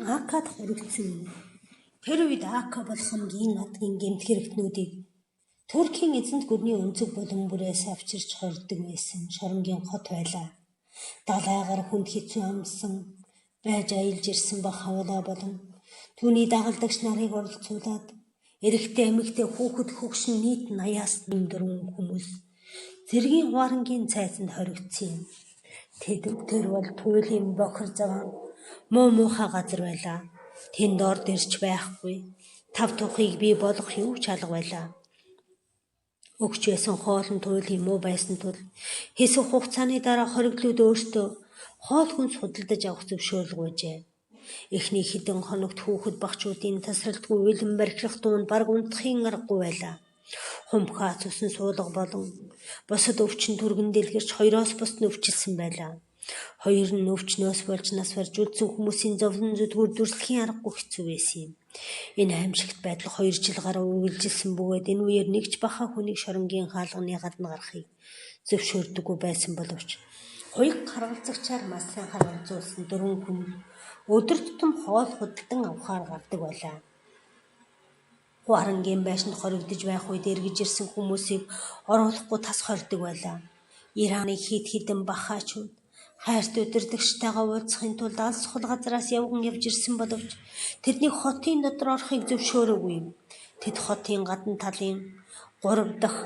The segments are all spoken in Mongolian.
Акад хоригдсан. Тэр үед Ака бол хамгийн нутгийн гэмт хэрэгтнүүдийг Туркийн эзэнт гүрний өнцөг болон бүрээс авчирч хордог байсан шоронгийн хот байлаа. Далайгаар хүнд хэцүү амсан байж аялж ирсэн баг хавлаа болон түүний дагалдагч нарыг оролцуулаад эрэгтэй эмэгтэй хүүхэд хөгшин нийт 80-аас 4 хүмүүс зэргийн гуарангийн цайзанд хоригдсон юм. Тэр бол туйлын бохир заван муухай газар байлаа. Тэнд орд ирж байхгүй. Тав тухыг бий болох юу ч алга байлаа. Өгч байсан хоолн туйлын муу байсан тул хэсэг хугацааны дараа хоригдлууд өөртөө хоол хүнс худалдаж авах зөвшөөрөл гуйжээ. Эхний хэдэн хоногт хүүхэд багчуудын тасралтгүй үлэн бархирах дунд баг унтахын аргагүй байлаа. Хумхаа цусан суулга болон босод өвчин түргэн дэлгэрч хоёроос бусд нь өвчлсөн байлаа. Хоёр нь өвчнөөс болж нас барж үлдсэн хүмүүсийн зовлон зүдгүүр дүрслэхийн аргагүй хэцүү байсан юм. Энэ аимшигт байдал 2 жил гаруй үргэлжилсэн бөгөөд энэ үеэр нэгч баха хүнийг шоронгийн хаалганы гадна гарахыг зөвшөөрдөггүй байсан боловч хоёрт харгалзагчаар маш сайн харгалзуулсан 4 хүн өдөр тутам хоол худалдан авахаар гардаг байлаа. Гуарангийн байшинд хоригдож байх үед эргэж ирсэн хүмүүсийг оруулахгүй тас хордог байлаа. Ираны хэд хэдэн бахаачууд хайрт удирдагчтайгаа уулзахын тулд алс хол газраас явган явж ирсэн боловч тэдний хотын дотор орохыг зөвшөөрөөгүй юм. Тэд хотын гадна талын 3 дахь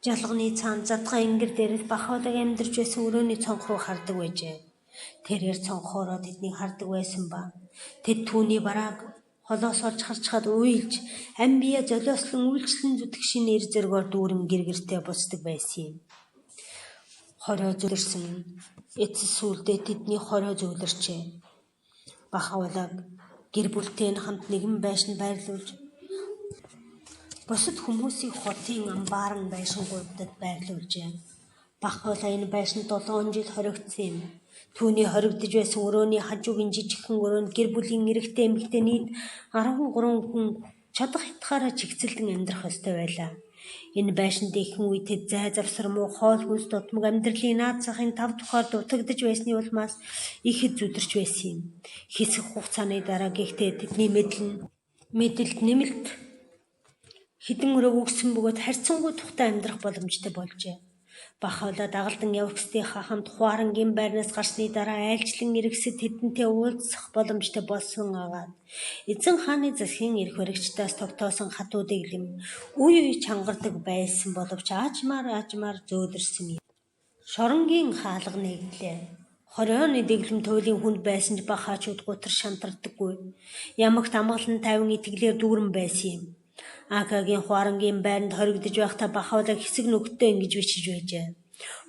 жалганы цаана задгаа ингэр дээрээс бахаадаг амьдарч байсан өрөөний цонх руу хардаг байжээ. Тэрээр цонхоороо тэднийг хардаг байсан ба тэд түүний барааг холоос олж харчхад уйлж амбия золиослон үйлчлэн зүтгэшин нэр зөргөөр дүүрэн гэргэртэй бусдаг байсан юм. Хороо зүлэрсэн эцэс сүлдээ тэдний хороо зүлэрчээ. Бахавлаг гэр бүлтэй нь хамт нэгэн байшинд байрлуулж бусад хүмүүсийг хотын амбаарн байшингуудад байрлуулжээ. Бахавлаа энэ байшинд 7 жил хоригдсон юм. Түүний хоригдож байсан өрөөний хажуугийн жижигхэн өрөөнд гэр бүлийн эрэгтэй эмэгтэй нийт 13 хүн чадах хятгаараа чигцэлдэн амьдрах ёстой байлаа. Энэ байшинд ихэнх үед тэд зай завсар муу хоол хүнс дутмаг амьдралын наад захын 5 тухаар дутагдж байсны улмаас ихэд зүдэрч байсан юм. Хэсэг хугацааны дараа гэхдээ тэдний мэдэлд нэмэлт хэдэн өрөө өгсөн бөгөөд харьцангуй тухтай амьдрах боломжтой болжээ. Бахавлаа дагалдан явагчдынхаа хамт хуарангийн байрнаас гарсны дараа айлчлан эргэсэд тэдэнтэй уулзах боломжтой болсон агаад эзэн хааны засгийн эрх баригчдаас тогтоосон хатуу дэглэм үе чангардаг байсан боловч аажмаар зөөлрсөн юм. Шоронгийн хаалга нэглээ. Хорионы дэглэм туйлын хүнд байсан ч бахаачууд гутар шантардаггүй. Ямагт амгалан тайван итгэлээр дүүрэн байсан юм. Акагийн хуарангийн байранд хоригдож байхдаа бахавлаг хэсэг нүгтээ ингэж бичиж байжээ.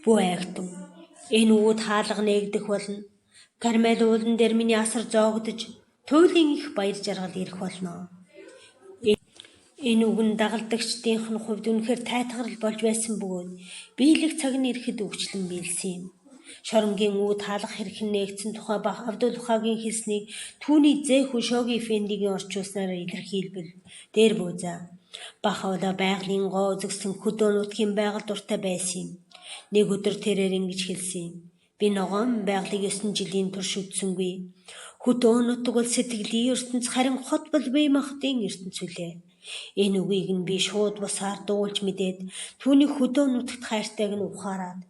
Бүү айхтун. Энэ үүд хаалга нээгдэх болно. Кармел уулан дээр миний асар зоогдож туйлын их баяр жаргал ирэх болно. Энэ үг нь дагалдагчдынх нь хувьд үнэхээр тайтгарал болж байсан бөгөөд биелэх цаг нь ирэхэд өгчлэн биелсэн юм. Шоронгийн үүд хаалга хэрхэн нээгдсэн тухай Абдулхагийн хэлснийг түүний зээх Шоги Фэндигийн орчуулснаар илэрхийлбэл дээр буузаа. Бахавлаа байгалийн гоо үзэгсэн хөдөө нутгийн байгаль дуртай байсан юм. Нэг өдөр тэрээр ингэж хэлсэн юм. Би ногоон байгалыг 9 жилийн турш үдсэнгүй. Хөдөө нутаг бол сэтгэлийн ертөнц, харин хот бол бие махбодын ертөнц үлээ. Энэ үгийг нь би шууд бусаар дуулж мэдээд түүний хөдөө нутагт хайртайг нь ухаарад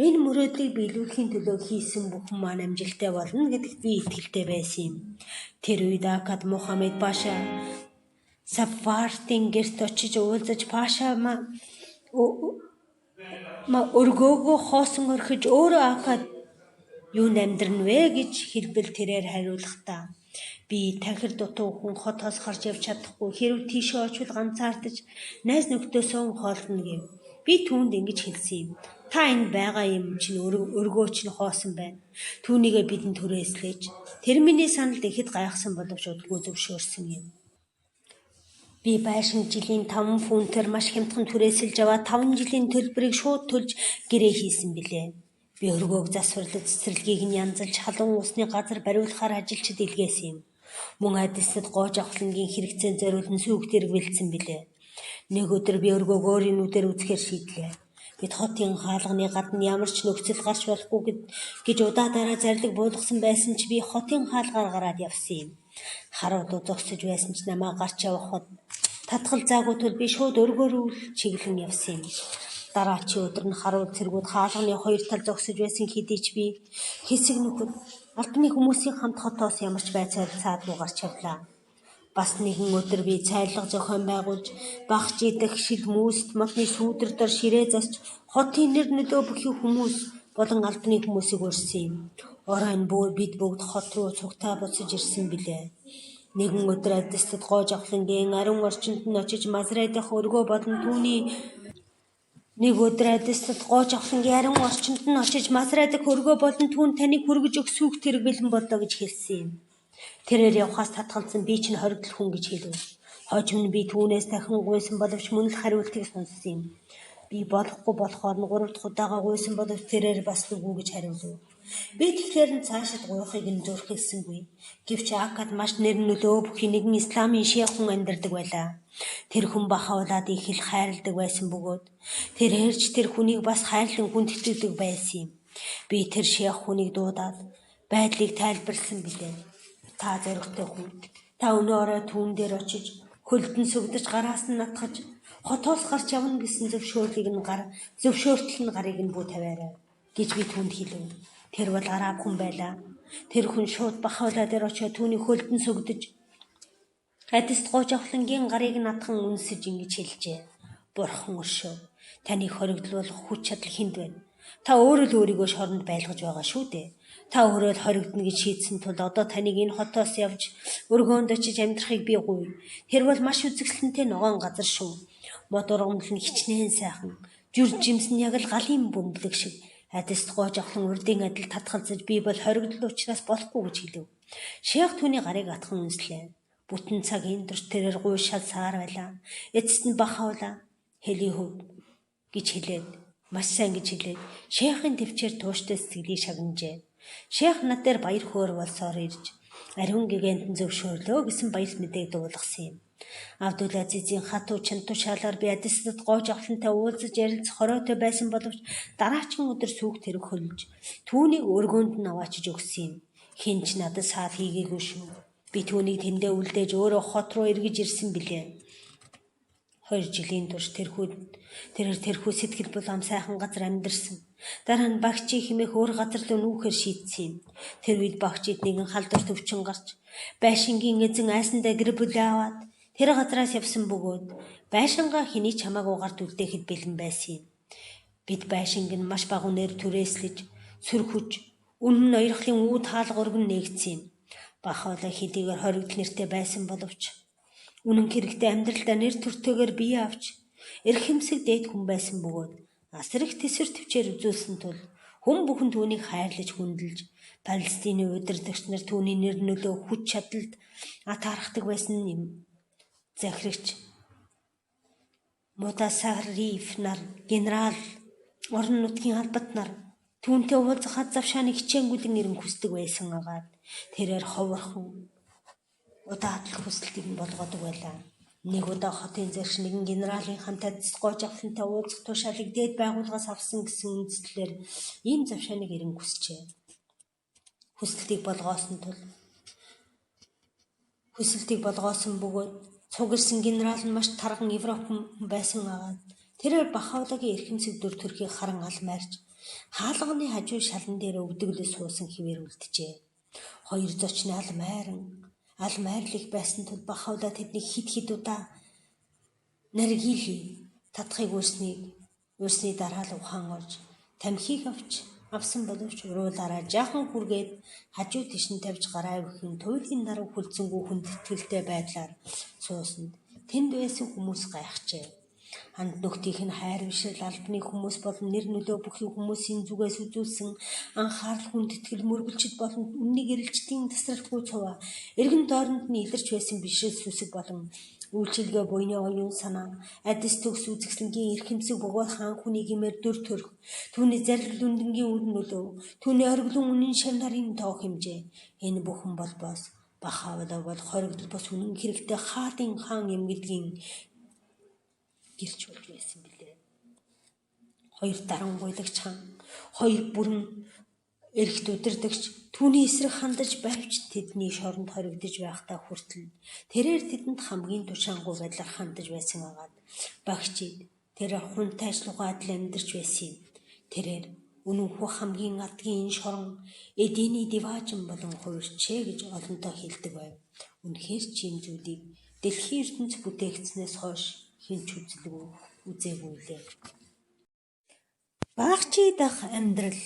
энэ мөрөөдлийг биелүүлэхийн төлөө хийсэн бүхэн маань амжилттай болно гэдэгт би итгэлтэй байсан юм. Тэр үед Акад Мухаммед Паша Сафартын гэрт очиж уулзаж Паша өргөөгөө хоосон орхиж өөрөө Акад юунд амьдрна вэ гэж хэлбэл тэрээр хариулахдаа би тахир дутуу хүн хотоос гарч явж чадахгүй, хэрв тийшээ очвол ганцаардаж найз нөхдөөсөө хоолтно гэв. Би түүнд ингэж хэлсэн юм. Та энд байгаа юм чинь өргөө чинь хоосон байна. Түүнийгээ бидэнд түрээслэж тэр миний саналд ихэд гайхсан боловч удалгүй зөвшөөрсөн юм. Би байшин жилийн 5 фунтээр маш хямдхан түрээсэлж аваад 5 жилийн төлбөрийг шууд төлж гэрээ хийсэн билээ. Би өргөөг засварлаж цэцэрлэгийг нь янзалж халуун усны газар бариулахаар ажилчид илгээсэн юм. Мөн адисад гоож авахлангийн хэрэгцээнд зориулсан сүйгт эрг бэлдсэн билээ. Нэг өдөр би өргөөг өөрийн нүдээр үзэхээр шийдлээ. Бид хотын хаалганы гадна ямар ч нөхцөл гарч болохгүй гэж удаадараа зарлиг буулгасан байсан ч би хотын хаалгаар гараад явсан юм. Харууд зогсож байсан ч намаа гарч явахад татгал заагүй тул би шууд өргөөрөө чиглэн явсан юм. Дараачийн өдөр нь харууд цэргүүд хаалганы хоёр тал зогсож байсан хэдий ч би хэсэг нөхөд албаны хүмүүсийн хамт хотоос ямар ч байцаал цаадгүй гарч явлаа. Бас нэгэн өдөр би цайрлага зохион байгуулж багч идэх шил мөст модны сүүдэр дор ширээ засч хотын нэр нөлөө бүхий хүмүүс болон албаны хүмүүсийг урьсан юм. Оройн бид бүгд хот руу цугтаа буцаж ирсэн билээ. Нэгэн өдөр адистад гоож авлангийн ариун орчинд нь очиж Мазрайдах өргөө болон түүний түүнд таныг хүргэж өгсүүх тэрэг бэлэн боллоо гэж хэлсэн юм. Тэрээр явхаас татгалзсан би чинь хоригдол хүн гэж хэлв. Хожим нь би түүнээс дахин гуйсан боловч мөн л хариултыг сонссон юм. Би болохгүй болохоор нь 3 дахь удаага гуйсан боловч тэрээр бас үгүй гэж хариулв. Би тэгэхээр нь цаашид гуйхыг нь зөрхилсэнгүй. Гэвч Акад маш нэр нөлөө бүхий нэгэн исламын шейх хүн амьдардаг байлаа. Тэр хүн бахаулаад их л хайрладаг байсан бөгөөд тэрээрч тэр хүнийг бас хайрлан хүндэтгдэг байсан юм. Би тэр шейх хүнийг дуудаад байдлыг тайлбарласан билээ. Та зоригтой хүн. Та өнөө орой түүн дээр очиж хөлдөн сүгдэж гараас нь натгаж хотоос гарч явна гэсэн зөвшөөртөл нь гарыг нь бүү тавиарай гэж би түүнд хэлв. Тэр бол араб хүн байлаа. Тэр хүн шууд бахаулаа дээр очиод түүний хөлдөн сүгдэж адист гоож авлангийн гарыг натхан үнсэж ингэж хэлжээ. Бурхан өршөө. Таныг хоригдлуулах хүч чадал хүнд байна. Та өөрөө л өөрийгөө шоронд байлгаж байгаа шүү дээ. Та өөрөө л хоригдно гэж шийдсэн тул одоо таныг энэ хотоос явж өргөөнд очиж амьдрахыг би гуй. Тэр бол маш үзэсгэлэнтэй ногоон газар шүү. Мод ургамал нь хичнээн сайхан. Жүр жимс нь яг л галын бөмбөлөг шиг. Адист гоож авлан урдын адил татгалзаж би бол хоригдол учраас болохгүй гэж хэлв. Шейх түүний гарыг атхан үнслээ. Бүтэн цагийн турш тэрээр гуй шалсаар байлаа. Эцэст нь бахаулаа. Хэлийн хөв гэж хэлээд маш сайн гэж хэлээд шейхын төвчээр тууштай сэтгэлийг шагнажээ. Шейх над дээр баяр хөөр болсоор ирж ариун гигантэн зөвшөөрлөө гэсэн баяр мэдээг дуулгасан юм. Абдул Азизийн хатуу чантуу шалаар би адистад гоож авлантай уулзаж ярилцах хоройтой байсан боловч дараачин өдөр сүүх тэрэг хөлж түүнийг өргөөнд нь аваачиж өгсөн юм. Хин ч надад саал хийгээгүй шүү. Би түүнийг тэндээ үлдээж өөрөө хот руу эргэж ирсэн билээ. 2 жилийн турш тэрхүү сэтгэл булаам сайхан газар амьдэрсэн. Дараа нь багчийн хэмээх өөр газар руу нүүхээр шийдсэн юм. Тэр үед багчид нэгэн халдвар төвчин гарч байшингийн эзэн айсандаа гэр бүлээ аваад тэр газраас явсан бөгөөд байшингаа хэний ч хамаагүй гарт үлдээхэд бэлэн байсан юм. Бид байшинг нь маш бага үнээр түрээслэж сөрхөж үнэн ноёрхлын үүд хаалга өргөн нээгдсэн юм. Бахаулаа хэдийгээр хоригдол нэртэй байсан боловч үнэн хэрэгтээ амьдралдаа нэр төртөөгөр бие авч эрх хэмсэг дээд хүн байсан бөгөөд асар их төсвөр төвчээр үзүүлсэн тул хүн бүхэн түүнийг хайрлаж хүндэлж Палестины удирдагч нар түүний нэр нөлөө хүч чадалд атаархдаг байсан юм. Захирагч Мутасарриф нар, генерал, орон нутгийн албат нар түүнтэй уулзахад завшааны хичээнгүлэн ирэн хүсдэг байсан агаад тэрээр ховорхон удаатал хүсэлтийг нь болгодог байлаа. Нэг удаа хотын зэрэгч нэгэн генералын хамт адис гоож авлантай уулзах тушаалыг дээд байгууллагаас авсан гэсэн үндслээр ийм завшааныг ирэн хүсчээ. Хүсэлтийг болгоосон бөгөөд цугэрсэн генерал нь маш тарган Европ байсан агаад тэрээр Бахаулагийн эрхэмсэг дүр төрхийг харан алмаарч хаалганы хажуу шалан дээр өвдөглөж суусан хэвээр үлджээ. 2 зочны алмайрлах байсан тул Бахаула тэднийг хид удаа наргилий татахыг урсны дараа л ухаан орж тамхиг авсан боловч уруулаараа жаахан хүргээд хажуу тийш нь тавьж гараа өгөхийн туйлын даруй хүлцэнгүй хүндэтгэлтэй байдлаар суусанд тэнд байсан хүмүүс гайхжээ. Ханд нөхдийнх нь хайр бишрэл албаны хүмүүс болон нэр нөлөө бүхий хүмүүсийн зүгээс үзүүлсэн анхаарал хүндэтгэл мөргөлчд болон үннийг эрэлжтийн тасралтгүй цуваа эргэн тойронд нь илэрч байсан бишрэл сүсэг болон үйлчилгээ буйны оюун санаа адис төгс үзэсгэлэнгийн эрх хэмсэг бөгөөд хаан хүний гимээр дүр төрх түүний зарлил үндэнгийн үр нөлөө түүний оргилон үнэн шав нарын тоо хэмжээ энэ бүхэн болбоос Бахаула бол хоригдол бос үнэн хэрэгтэй хаадын хаан юм гэдгийг гэрч болж байсан билээ. Хоёр дарангуйлагч хан, хоёр бүрэн эрэгт удирдагч түүний эсрэг хандаж байвч тэдний шоронд хоригдож байхдаа хүртэл тэрээр тэдэнд хамгийн тушаангуй байдлаар хандаж байсан агаад багчид тэр хунтай ажиллагаа адил амьдарч байсан юм. Тэрээр үнэнхүү хамгийн адгийн энэ шорон эдийн диваажин болон хувирчээ гэж олонтоо хэлдэг байв. Үнэхээр ч юм зүйлийг дэлхийн ертөнц бүтээгдснээс хойш хэн ч үзээгүй лээ. Багчи дах амьдрал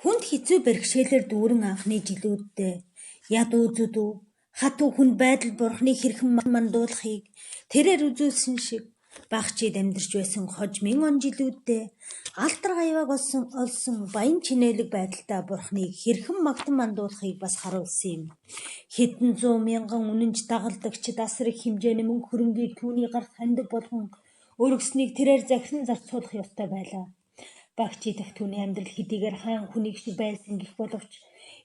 хүнд хэцүү бэрхшээлээр дүүрэн анхны жилүүддээ ядуу зүдүү хатуу хүнд байдал бурхны хэрхэн мандуулахыг тэрээр үзүүлсэн шиг багчид амьдарч байсан хожмын он жилүүддээ алтар гаяваг олсон баян чинээлэг байдалтай бурхныг хэрхэн магтан мандуулахыг бас харуулсан юм. Хэдэн зуун мянган үнэнч дагалдагчид асар их хэмжээний мөнгө хөрөнгийг түүний гарт хандаг болгон өргөснийг тэрээр захиран зарцуулах ёстой байлаа. Багчи дах түүний амьдрал хэдийгээр хаан хүнийг шиг байсан гэх боловч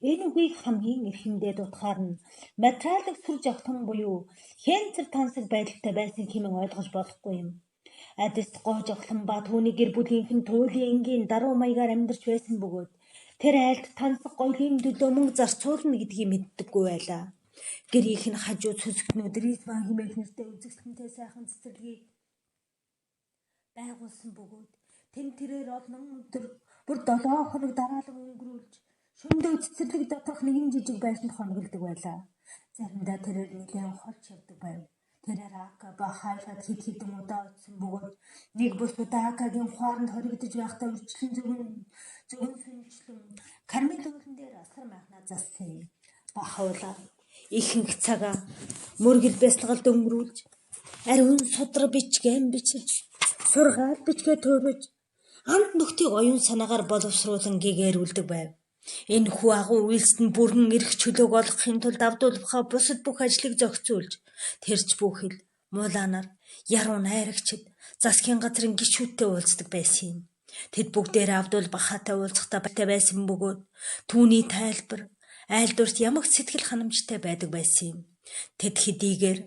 энэ үгийг хамгийн эрхэндээ дутахаар нь материалын сүр жавтан буюу хэнцэр тансаг байдалтай байсан хэмээн ойлгож болохгүй юм. Адис гоо жавхлан ба түүний гэр бүлийнх нь туйлын энгийн даруй маягаар амьдарч байсан бөгөөд тэр айлд тансаг гоёлын төлөө мөнгө зарцуулна гэдгийг мэддэггүй байлаа. Гэрийнх нь хажуу цөсгтнүүд Рисван хэмээх нэртэй үзэсгэлэнтэй сайхан цэцэрлэгийг байгуулсан бөгөөд тэрээр олон өдөр бүр 7 хоног дараалан өнгөрүүлж шөнөдөө цэцэрлэг доторх нэгэн жижиг байшинд хоногддог байлаа. Заримдаа тэрээр нэлээд холч явдаг байв. Тэрээр Ака ба Хайлад хэд хэдэн удаа очсон бөгөөд нэг бус удаа Акагийн хооронд хоригдож байхдаа үрчлэн зөвгөн сүнчлэн Кармел уулан дээр асар майхнаа зассан юм. Ба Хавла ихэнх цагаа мөргөл бясалгалд өнгөрүүлж ариун судраг бичгэн бичиж сургаал бичгээ туурж амт нөхдийг оюун санаагаар боловсруулан гэгэрүүлдэг байв. Энэ хүү агуу үйлсэнд бүрэн эрх чөлөөг олгохын тулд Авдулбахаа бусад бүх ажлыг зохицуулж тэрч бүхэл мууланаар яруу найрагчид засгийн газрын гишүүдтэй уулздаг байсан юм. Тэд бүгдээр Авдулбахаатай уулзахдаа баяртай байсан бөгөөд түүний тайлбар айлдварт ямагт сэтгэл ханамжтай байдаг байсан юм. Тэд хэдийгээр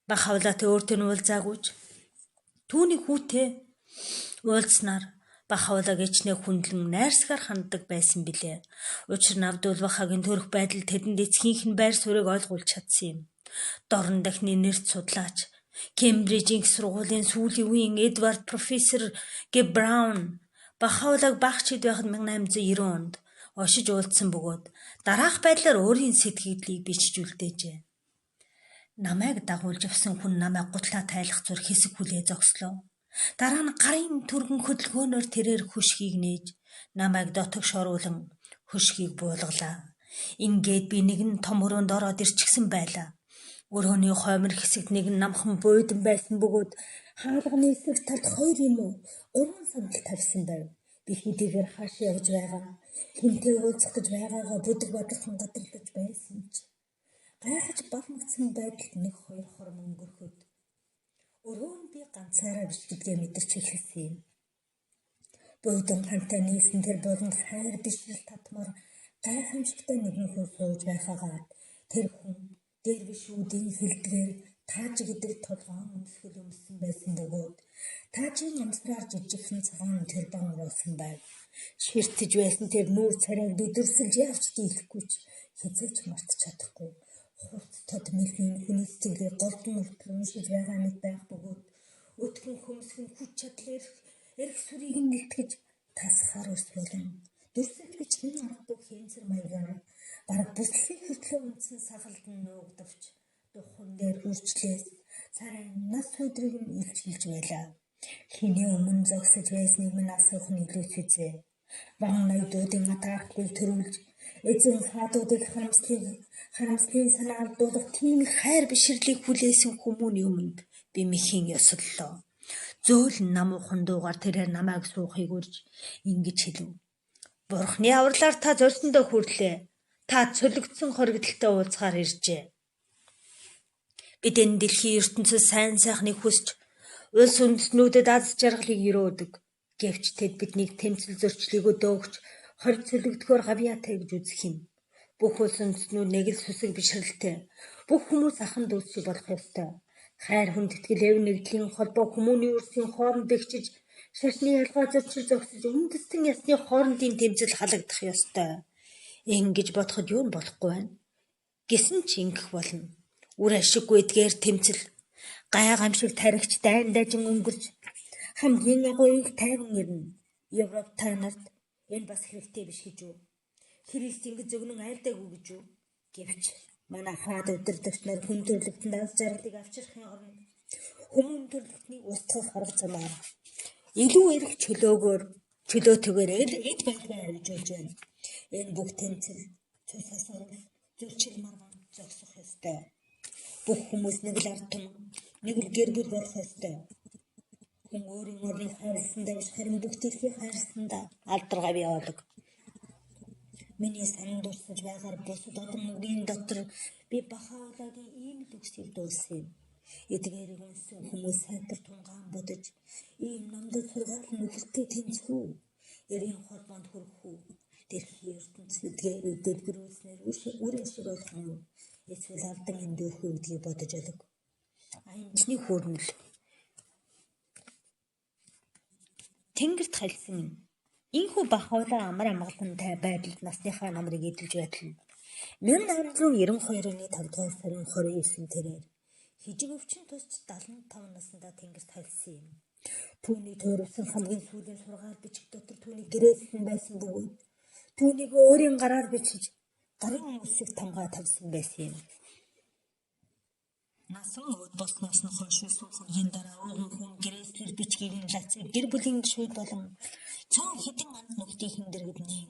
Бахавлаатай өөртөө уулзаагүйч түүний хүүтэй уулзнаар Бахавлаг ичнээ хүндлэн найрсгаар ханддаг байсан билээ. Учир нь Авдулбахаагийн төрөх байдал тэдэнд эцгийнх нь байр суурийг ойлгуулж чадсан юм. Дорн дахны нэрт судлаач Кембрижийн сургуулийн сүүлийн үеийн Эдвард профессор Г. Браун Бахавлаг багчид байхад 1890 онд ошиж уулзсан бөгөөд дараах байдлаар өөрийн сэтгэлийг бичиж үлдээжээ. Намайг дагуулж авсан хүн намайг гутлаа тайлах зур хэсэг хүлээ зогслоо. Дараа нь гарын түргэн хөдөлгөөнөөр тэрээр хөшгийг нээж намайг дотогш оруулан хөшгийг буулгалаа. Ингээд би нэгэн том өрөөнд ороод ирчихсэн байлаа. Өрөөний хоймор хэсэгт нэгэн намхан буудан байсан бөгөөд хаалганы эсрэг талд 2 юм уу 3 сандал тавьсан байв. Би хэдийгээр хаашаа явж байгаа хинтээ уулзах гэж байгаагаа бүдэг бодлохон гадарлаж байсан ч гайхаж балмагцсан байдалд 1-2 хором өнгөрөхөд өрөөнд би ганцаараа бичдгээ мэдэрч эхэлсэн юм. Буудан хантай нийлсэн тэр болонд хайр бишрэл татмар гайхамшигтай нэгэн хүн сууж байхаагаад тэр хүн дервишүүдийн хэлдгээр тааж гэдэг толгоон өмсгөл өмссөн байсан бөгөөд таажийн амсраар жижигхэн цагаан тэрбан уруулсан байв. Ширтэж байсан тэр нүүр царайг бидэрсэлж явж дийлэхгүй ч хязгаарч мартаж чадахгүй. Хурц тод мэлхийн хүний сэтгэлийг голдон мөртлөн уншиж байгаа мэт байх бөгөөд өтгөн хөмсгөн хүч чадлаар эрх сүрийг нь илтгэж тасахаар ус болон дүрсэлж бичсэн аргагүй хэмсэр маягаар бараг бүслийг хөтлөө унтсан сагалдан нуугдавч духан дээр үрчлээс царай нас өдрийг нь илчилж байлаа. Хиний өмнө зогсож байсныг минь асуух нь илүүч үзээ. Ван найдуудын атаархлыг төрүүлж эзэн хаадуудыг харамслын санаа алдуулах тийм их хайр бишрлийг хүлээсэн хүмүүний өмнөд би мэхийн ёслолоо. Зөөлн намуухан дуугаар тэрээр намайг суухыг урьж ингэж хэлв. Бурхны авралаар та зорьсондоо хүрлээ. Та цөлөгдсөн хоригдолтой уулзахаар иржээ. Бид энэ дэлхийн ертөнцид сайн сайхныг хүсч улс үндэстнүүдэд аз жаргалыг өрөөдөг. Гэвч тэд биднийг тэмцэл зөрчлийг өдөөгч хориг цөлөгдөхөөр гавьяатай гэж үзэх юм. Бүх улс үндэстнүүд нэг л сүсэг бишрэлтэй. Бүх хүмүүс ахын дүүс шиг болох ёстой. Хайр хүндэтгэл эв нэгдлийн холбоо хүмүүний өрсийн хооронд бэхжиж Шашны ялгаа зөрчил зогсож үндэстэн ясны хоорондын тэмцэл халагдах ёстой. Ингэж бодоход юу болохгүй байна. Гэсэн ч ингэх болно. Үр ашиггүй эдгээр тэмцэл гайхамшиг таригч дайн дажин өнгөрч хамгийн агуйг тайван ирнэ. Европ та нарт энэ бас хэрэгтэй биш гэж үү? Христ ингэж зөвгөн айлдаагүй гэж үү? Гэвч манай хаад өдөрдөгч нар хүн төрлөختөнд аз жаргалыг авчрахын оронд хүмүүн төрлөختний устгах арга замаар илүү их чөлөөтэйгээр эд байлгаа хэмжүүлж байна. Энэ бүх тэмцэл цусаас орол зөрчил маргаан зогсох ёстой. Бүх хүмүүс нэг л ард түмэн, нэг л гэр бүл болох ёстой. Хүн өөрийн орныг хайрласандаа биш харин бүх дэлхийг хайрласандаа алдаргаа бий болог. Миний санаа дурсаж байгаар бусад одон үгийн дотор би Бахаулагийн ийм л үгсийг дуулсан юм. Эдгээрийг унсан хүмүүс сайтар тунгаан бодож ийм номдод сургаал нүхэлтэй тэнцвүү. Эрийн холбоонд хүрэх үү. Дэлхийн ертөнцид эдгээрийг дэлгэрүүлснээр үр ашиг олох нь эсвэл алдан эндөрөх үү гэдгийг бодож олог. Аянчны хүүрнэл. Тэнгэрт хальсан инхүү Бахаулаа амар амгалантай байдалд насныхаа намрыг эдэлж байтал 1892 оны 5 дугаар сарын 29 тэрээр хижиг өвчин тусч 75 наснда тэнгэрт хальсан юм. Түүний туурвсан хамгийн сүүлийн сургаал бичиг дотор түүний гэрээсэн байсан бөгөөд түүнийг өөрийн гараар бичиж гарын үсэг тамгаа тавьсан байсан юм. Насан өөд болсноос нь хойш суухийн дараа ууган хүн гэрээслэр бичгийг нь лацыг гэр бүлийн гишүүд болон цаан хідэн анд нөхдийн дэргэдний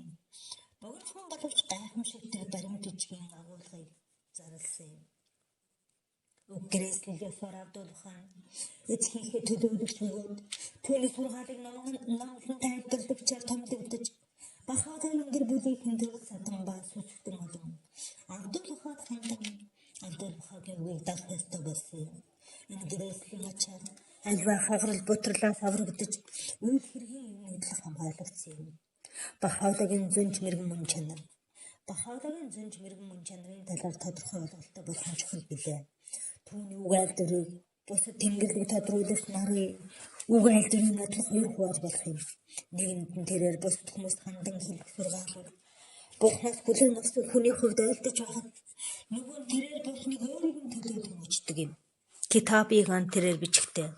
богинохон боловч гайхамшигтай баримт бичгийн агуулгыг зарласан юм. Уг гэрээслэлээс авдуулахаа эцгийнхээ төлөөлөгч бөгөөд түүний сургаалыг номлон тайлбарлагчаар томилогдож Бахаулагийн гэр бүлийн төрөл садан ба сүсгтэн олон авдуулахад хандан Андорхагийн үеийг дагах ёстой болсон юм. Энэ гэрээслийн ачаар альва хагарал бутрлаас аврагдаж үйл хэргийн нийтлэх хамгаалагдсан юм. Бахаулагийн зөнж мэрэгэн мөн чанар. Бахаулагийн зөнж мэрэгэн мөн чанарын талаар тодорхой ойлголттой болох нь чухал билээ. Түүний үг айлдварыг бусад тэнгэрлэг тодруулагч нарын үг айлдварын нотлох хоёр хувааж болох юм. Нэгэнд нь тэрээр бусад хүмүүст хандан хэлэх сургаалыг Бурханаас хүлээн авсан хүний хувьд айлдаж байхад нөгөө нь тэрээр Бурханыг өөрийг нь төлөөлөн үждэг юм. Китабыг ан тэрээр бичгтээ.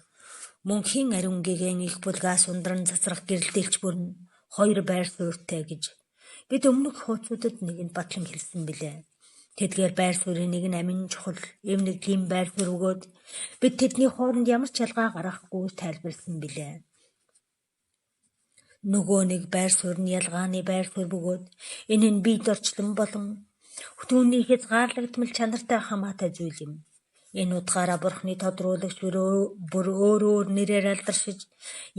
Мөнхийн ариун гэгээн их булгаас ундран цацрах гэрэлтэлч бүрн хоёр байр суурьтай гэж бид өмнөх хуудсуудад нэгэнд батлан хэлсэн билээ. Тэдгээр байр суурийн нэг нь амин чухал эвнэглийн байр суурь бөгөөд бид тэдний хооронд ямар ч ялгаа гаргахгүй тайлбарлсан билээ. Нөгөө нэг байр суурь нь ялгааны байр суурь бөгөөд энэ нь бие дорчлон болон түүний хязгаарлагдмал чанартай хамаатай зүйл юм. Энэ утгаараа Бурхны тодруулагч бүр өөр нэрээр алдаршиж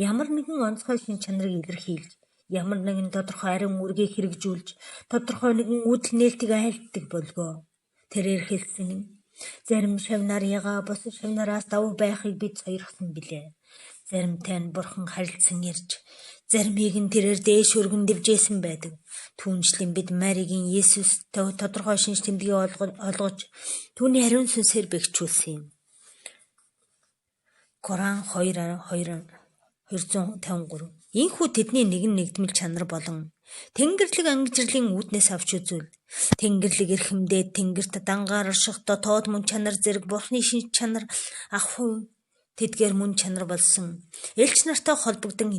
ямар нэгэн онцгой шин чанарыг илэрхийлж ямар нэгэн тодорхой ариун үргийг хэрэгжүүлж тодорхой нэгэн үдэл нээлтийг айлддаг болгоо. Тэрээр хэлсэн зарим шавнаар яга бусад шавнараас давуу байхыг бид сойрхсон билээ. Заримтай нь Бурхан харилцсан ирж заримыг нь тэрээр дээш өргөн дэвжээсэн байдаг. Түүнчлэн бид Маригийн Есүс тодорхой шинж тэмдгийг олгож түүний ариун сүнсээр бэхжүүлсэн юм. Коран 2:253. Ийхүү тэдний нэгэн нэгдмэл чанар болон Тэнгэрлэг ангижралын үүднээс авч үзвэл Тэнгэрлэг эрхэмдээд Тэнгэрт дангаар орших дотоод мөн чанар зэрэг Бурхны шинж чанар ахуй тэдгээр мөн чанар болсон элч нартай холбогдсон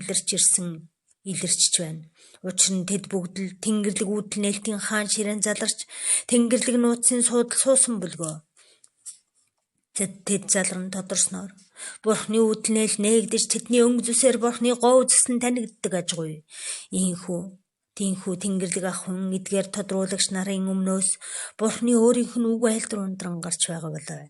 илэрчж байна. Учир нь тэд бүгд л Тэнгэрлэг үүдэл нээлтийн хаан ширээн заларч Тэнгэрлэг нууцын суудал суусан бөлгөө. Тэд залран тодорсноор Бурхны үүдэл нээл нээгдэж тэдний өнгө зүсээр Бурхны гоо үзэсгэлэн танигддаг ажгүй. Тийхүү Тэнгэрлэг ахын эдгээр тодруулагч нарын өмнөөс Бурхны өөрийнх нь үг айлдар ундран гарч байгаа болов.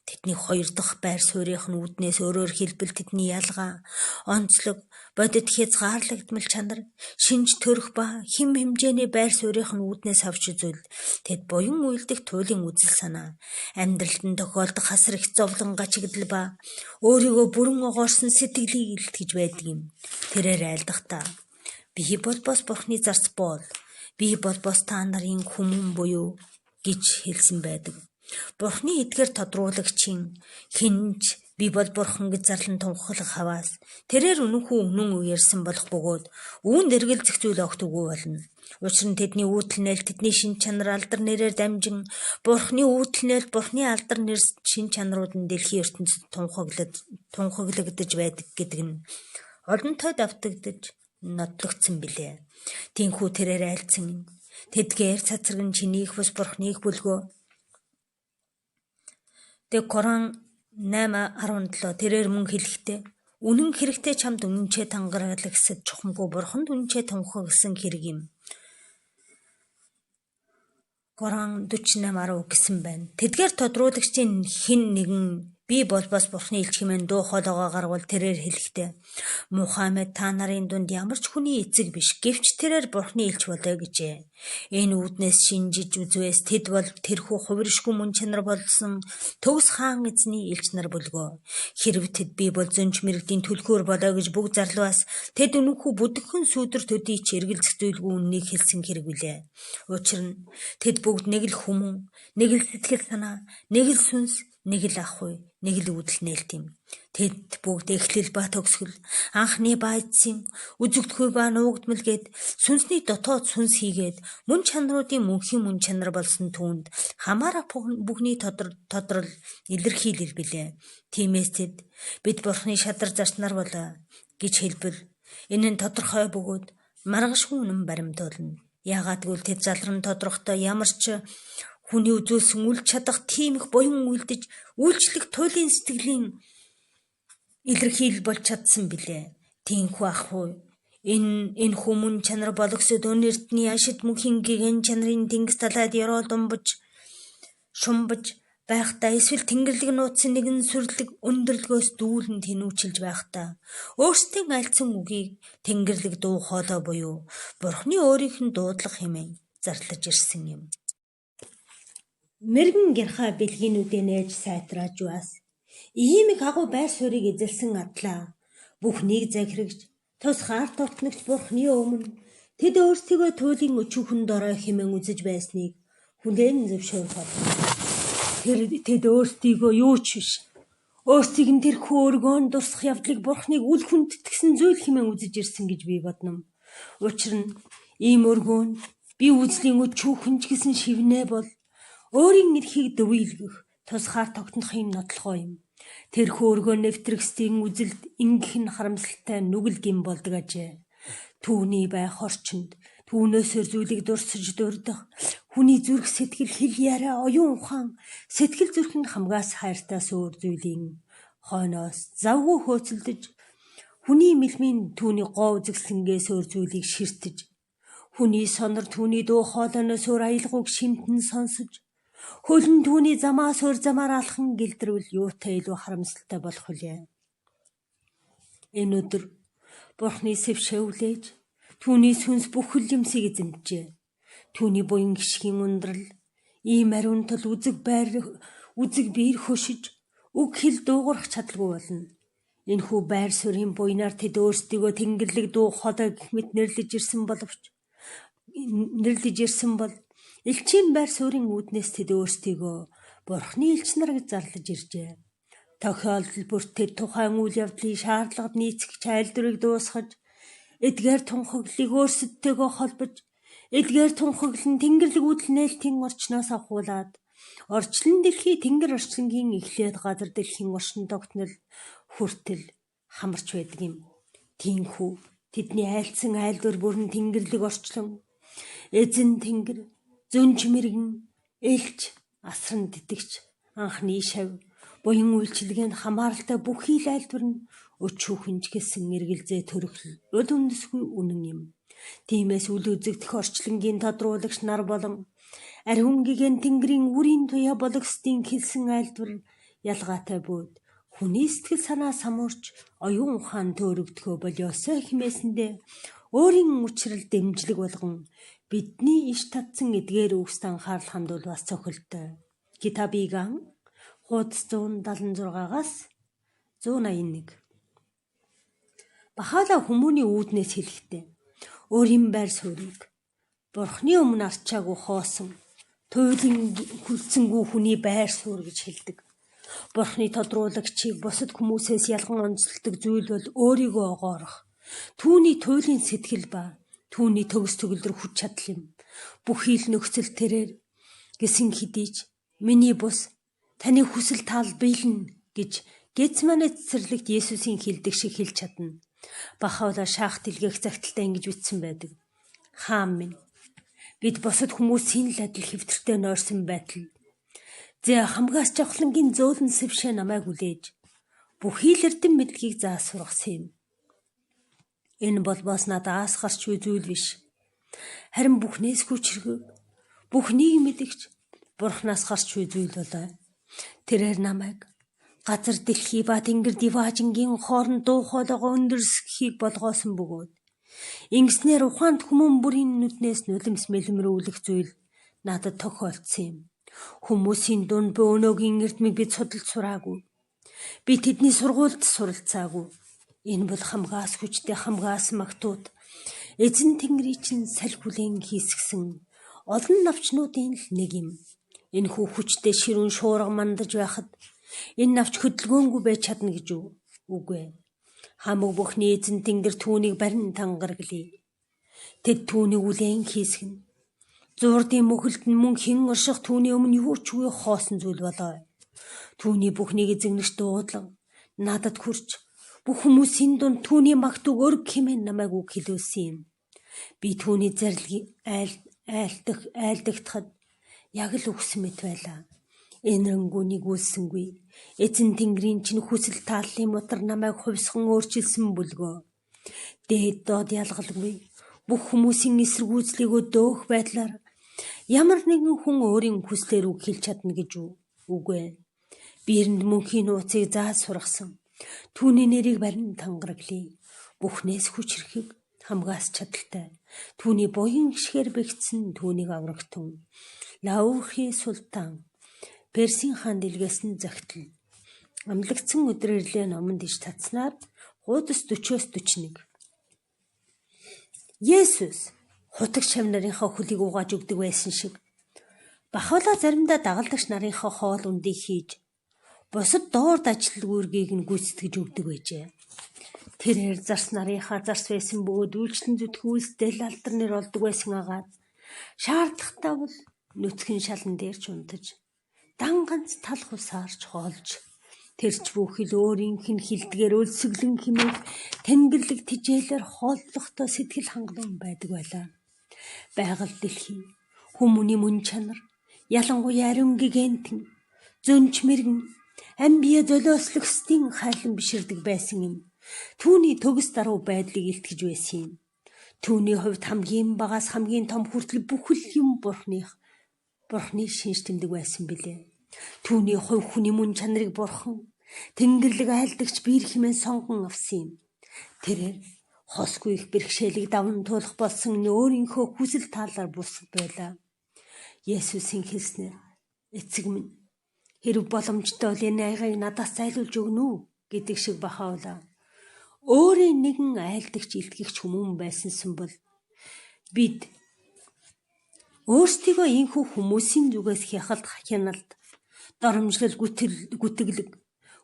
Тэдний хоёр дахь байр суурийнх нь үүднээс өөрөөр хэлбэл тэдний ялгаа, онцлог, бодит хязгаарлагдмал чанар, шинж төрөх ба хэм хэмжээний байр суурийнх нь үүднээс авч үзвэл тэд буян үйлдэх туйлын үзэл санаа, амьдралд нь тохиолдох хасар их зовлон гачигдал ба өөрийгөө бүрэн огоорсон сэтгэлийг илтгэж байдаг юм. Тэрээр айлдахдаа би бол бос Бурхны зарц боол, би бол бос та нарын хүмүүн буюу гэж хэлсэн байдаг. Бурхны эдгээр тодруулагчийн хинж Би бол бурхан гэж зарлан тунхаглах хаваас тэрээр үнэнхүү үнэн үерсэн болох бөгөөд үүнд эргэлзэх зүйл огтгүй болно. Учир нь тэдний үүдэлнэл тэдний шин чанар алдар нэрээр дамжин бурханы үүдэлнэл бурханы алдар нэр шин чанарууд нь дэлхийн ертөнцид тунхаглагдаж байдаг гэдэг нь олонтой давтагдж нотлогдсон билээ. Тинхүү тэрээр айлцсан тэдгээр цацраг нь чинийх бус бурханыг бүлгөө. Тэг Коран 8:17 тэрээр мөн хэлэхдээ үнэн хэрэгтэй чамд үнэнчээ тангарагла гэсэд чухамгүй бурханд үнэнчээ тунхагласан хэрэг юм. Коран 48:10 гэсэн байна. Тэдгээр тодруулагчдын хэн нэгэн би бол бас бурхны элч хэмээн дуу хоолойгоо гаргавал тэрээр хэлэхдээ Мухаммед та нарын дунд ямар ч хүний эцэг биш гэвч тэрээр бурхны элч болоо гэжээ. Энэ үүднээс шинжиж үзвээс тэд бол тэрхүү хувиршгүй мөн чанар болсон төгс хаан эзний элч нар бүлгөө. Хэрв тэд би бол зөнч мэрэгдийн түлхүүр болоо гэж бүгд зарлуус тэд үнэнхүү бүдгхэн сүудэр төдий ч эргэлзэх зүйлгүй үннийг хэлсэн хэрэг билээ. Учир нь тэд бүгд нэг л хүмүүн, нэг л сэтгэл санаа, нэг л сүнс, нэг л ахуй, нэг л үүдэл нээлт юм. Тэд бүгд эхлэл ба төгсгөл, анхны ба эцсийн, үзэгдэхгүй ба нуугдмал гээд сүнсний дотоод сүнс хийгээд мөн чанаруудын мөнхийн мөн чанар болсон түүнд хамаарах бүхний тодрол илэрхийлэл билээ. Тиймээс тэд бид бурхны шадар зарчнаар болоо гэж хэлбэл энэ нь тодорхой бөгөөд маргашгүй үнэн баримтуулна. Яагаад гэвэл тэд залран тодорхтой ямар ч хүний үзүүлсэн үл чадах тийм их буян үйлдэж үйлчлэх туйлын сэтгэлийн илэрхийлэл болж чадсан билээ. Тинхүү ахуй энэ хүмүүн чанар бологсод өн эрдний ашид мөнхийн гигэн чанарын тэнгис талаад яроо думбаж шумбаж байхдаа эсвэл тэнгэрлэг нууцсан нэгэн сүрлэг өндөрлгөөс дүүлэн тэнүүчилж байхдаа өөрсдийн альцсан үгийг тэнгэрлэг дуу хоолой буюу бурхны өөрийнх нь дуудлага хэмээн зарлаж ирсэн юм. Мэргэн гэрхаа бэлгийнүүдээ нээж сайтрааж бас ийм их агуу байр суурийг эзэлсэн адлаа бүхнийг захирагч тус хаар тотногч бурхны өмнө тэд өөрсдийгөө туйлын өчүүхэн дорой хэмээн үзэж байсныг хүлээн зөвшөөрөх. Тэд өөрсдийгөө юу ч биш. Өөрсдийг нь тэрхүү өргөөн дурсах явдлыг бурхныг үл хүндэтгсэн зүйл хэмээн үзэж ирсэн гэж би бодно. Учир нь ийм өргөөн би үзлийн өчүүхэн ч гэсэн шивнэ бол өөрийн эрхийг дөвийлгэх тусгаар тогтнохын нотлохоо юм. Тэрхүү өргөө нэвтрэгсдийн үзэлд ингэх нь харамсалтай нүгэл гин болдог ажээ. Түүний байх орчинд түүнөөсөө зүйлийг дурсаж дурдах хүний зүрх сэтгэл хэл яриа оюун ухаан сэтгэл зүрх нь хамгаас хайртаас өөр зүйлийн хойноос завгүй хөөцөлдөж хүний мэлмийн түүний гоо үзэгсэнгээс өөр зүйлийг ширтэж хүний сонор түүний дуу хоолойноос өөр аялгауг шимтэн сонсож хөлн түүний замаас өөр замаар алхан гэлдрвэл юутай илүү харамсалтай болох вүлээ. Энэ өдөр бурхны сэв шэвлээж түүний сүнс бүхэл юмсыг эзэмджээ. Түүний буян гიშгийн ундрал ийм ариун тул үзэг биер хөшиж үг хэл дуугарах чадалгүй болно. Энэхүү байр суурийн буйнаар тэд өөрсдийгөө тэнгэрлэг дуу хоолой гэх мэт нэрлэж ирсэн бол элчийн байр суурийн үүднээс тэд өөрсдийгөө бурхны элч нар гэж зарлаж иржээ. Тохиолдол бүрт тэд тухайн үйл явдлын шаардлагад нийцэх айлдварыг дуусгаж эдгээр тунхаглалыг өөрсөдтэйгөө холбож эдгээр тунхаглал нь тэнгэрлэг үүдэл нээлтийн орчноос авахуулаад орчлон дэлхий тэнгэр орчлонгийн эхлээд газар дэлхийн оршин тогтнол хүртэл хамарч байдаг юм. Тиймхүү тэдний айлдсан айлдвар бүрэн тэнгэрлэг орчлон эзэн тэнгэр зөнж мэргэн элч асран тэтгэж анхны шав буян үйлчилгээнд хамааралтай бүхий л айлдвар нь өчүүхэн ч гэсэн эргэлзээ төрөхл уд үндэсгүй үнэн юм. Тиймээс үл үзэгдэх орчлонгийн тодруулагч нар болон ариун гигэн тэнгэрийн үрийн туяа бологсдын хэлсэн айлдвар ялгаатай бүүд хүний сэтгэл санаа самуурч оюун ухаан төөрөгдөхөө болиосоо хэмээсэндээ өөрийн учрал дэмжлэг болгон бидний иш татсан эдгээр үгст анхаарал хандуул бас цохилтой. Китабиган хуудас 176-аас 181. Бахала хүмүүний үүднээс хэлэхдээ өөрийн байр суурийг бурхны өмнө арчаагүй хоосон туйлын хүлцэнгүй хүний байр суурь гэж хэлдэг. Бурхны тодруулагчийг бусад хүмүүсээс ялган онцлдог зүйл бол өөрийгөө огоорох. Түүний туйлын сэтгэл ба түүний төгс төгөлдөр хүч чадал юм. Бүхий л нөхцөл тэрээр гэсэн хэдий ч миний бус таны хүсэл таал биелнэ гэж Гетсемане цэцэрлэгт Есүсийн хэлдэг шиг хэлж чадна. Бахаула шаах дэлгэх загталтай ингэж үтсэн байдаг. Хаан минь, бид бусад хүмүүсийн л адил хэвтэртэй нойрсон байтал зэ хамгаас жавхлангийн зөөлөн сэвшээ намайг үлээж бүхий л эрдэм мэдлэгийг заас сургасан юм. Энэ болбоос надаас гарч үе зүйл биш. Харин бүхнээс хүчрэг, бүх нийгэм мэдэгч Бурханаас гарч үе зүйл болоо. Тэрээр намайг газар дэлхий ба тэнгэр диваажингийн хооронд дуу хоолойгоо өндөрсөхийг болгоосон бөгөөд ингэснээр ухаанд хүмүүн бүрийн нүднээс нулимс мэлмрүүлэх зүйл надад тохиолдсон юм. Хүмүүсийн дунд би өнөөгийн эрдмийг бид судалж сураагүй. Би тэдний сургуульд суралцаагүй. Энэ бол хамгаас хүчтэй хамгаас магтууд эзэн Тэнгэрийн чинь салхи хүлээн хийсгсэн олон навчнуудын л нэг юм. Энэхүү хүчтэй ширүүн шуурга мандаж байхад энэ навч хөдөлгөөнгүй байж чадна гэж үү? Үгүй. Хамаг бүхний эзэн Тэнгэр түүнийг барин тангараглая. Тэд түүнийг үлээн хийсгэн. Зуурдын мөхөлд нь мөн хэн орших түүний өмнө юу ч үгүй хоосон зүйл болоо. Түүний бүхнийг эзэгнэж дуудлага надад хүрч бүх хүмүүсийн дунд түүний магтуг өрг хэмээн намайг үг хэлүүлсэн юм. Би түүний зарлиг айлдагтахад яг л үхсэн мэт байлаа. Энэ рангуунийг үлсэнгүй. Эзэн Тэнгэрийн чинь хүсэл тааллын мотор намайг хувьсган өөрчилсөн бүлгөө. Дээд доод ялгалгүй. Бүх хүмүүсийн эсэргүүцлийгөө дөөх байдлаар ямар нэгэн хүн өөрийн хүслээр үг хэлж чадна гэж үү? Үгүй. Бирэнд мөнхийн нууцыг зааж сургасан. Түүний нэрийг барин тангараглая. Бүхнээс хүчрэхийг хамгаас чадaltaй. Түүний буян гişгээр бэгдсэн түүнийг аврагтун. Лаурхи султан. Персийн хаан дэлгэсэн загтал. Амлагдсан өдөр ирлээ номонд иж татснаар хуудас 40-оос 41. Есүс хутагч шав нарынхаа хөлийг угааж өгдөг байсан шиг Бахаула заримдаа дагалдагч нарынхаа хоол ундыг хийж бусад доорд ажил үүргийг нь гүйцэтгэж өгдөг байжээ. Тэрээр зарс нарынхаа зарс байсан бөгөөд үйлчлэн зүтгэх үйлсдэл алдар нэр олдог байсан агаад шаардлагатай бол нүцгэн шалан дээр ч унтаж дан ганц тал хусаарч хоолж тэрч бүхэл өөрийнх нь хилдгээр өлсөглөн химээх тэнгэрлэг тижээлэр хооллохдоо сэтгэл хангалуун байдаг байлаа. Байгаль дэлхий хүмүүний мөн чанар ялангуяа ариун гигантэн зөнч мэргэн амбие золиослогсдын хайлан биширдэг байсан юм. Түүний төгс даруй байдлыг илтгэж байсан юм. Түүний хувьд хамгийн багаас хамгийн том хүртэл бүхэл юм бурхны шинж тэмдэг байсан билээ. Түүний хувь хүний мөн чанарыг бурхан тэнгэрлэг айлдагч биер хэмээн сонгон авсан юм. Тэрээр хосгүй их бэрхшээлийг даван туулах болсон өөрийнхөө хүсэл таалаар бусад байлаа. Есүсийн хэлснээр эцэг минь хэрв боломжтой бол энэ айгыг надаас зайлуулж өгнө үү гэдэг шиг Бахаула өөрөө нэгэн айлдагч илтгэгч хүмүүн байсансан бол бид өөрсдийгөө ийхүү хүмүүсийн зүгээс хяналт доромжлол гүтгэлэг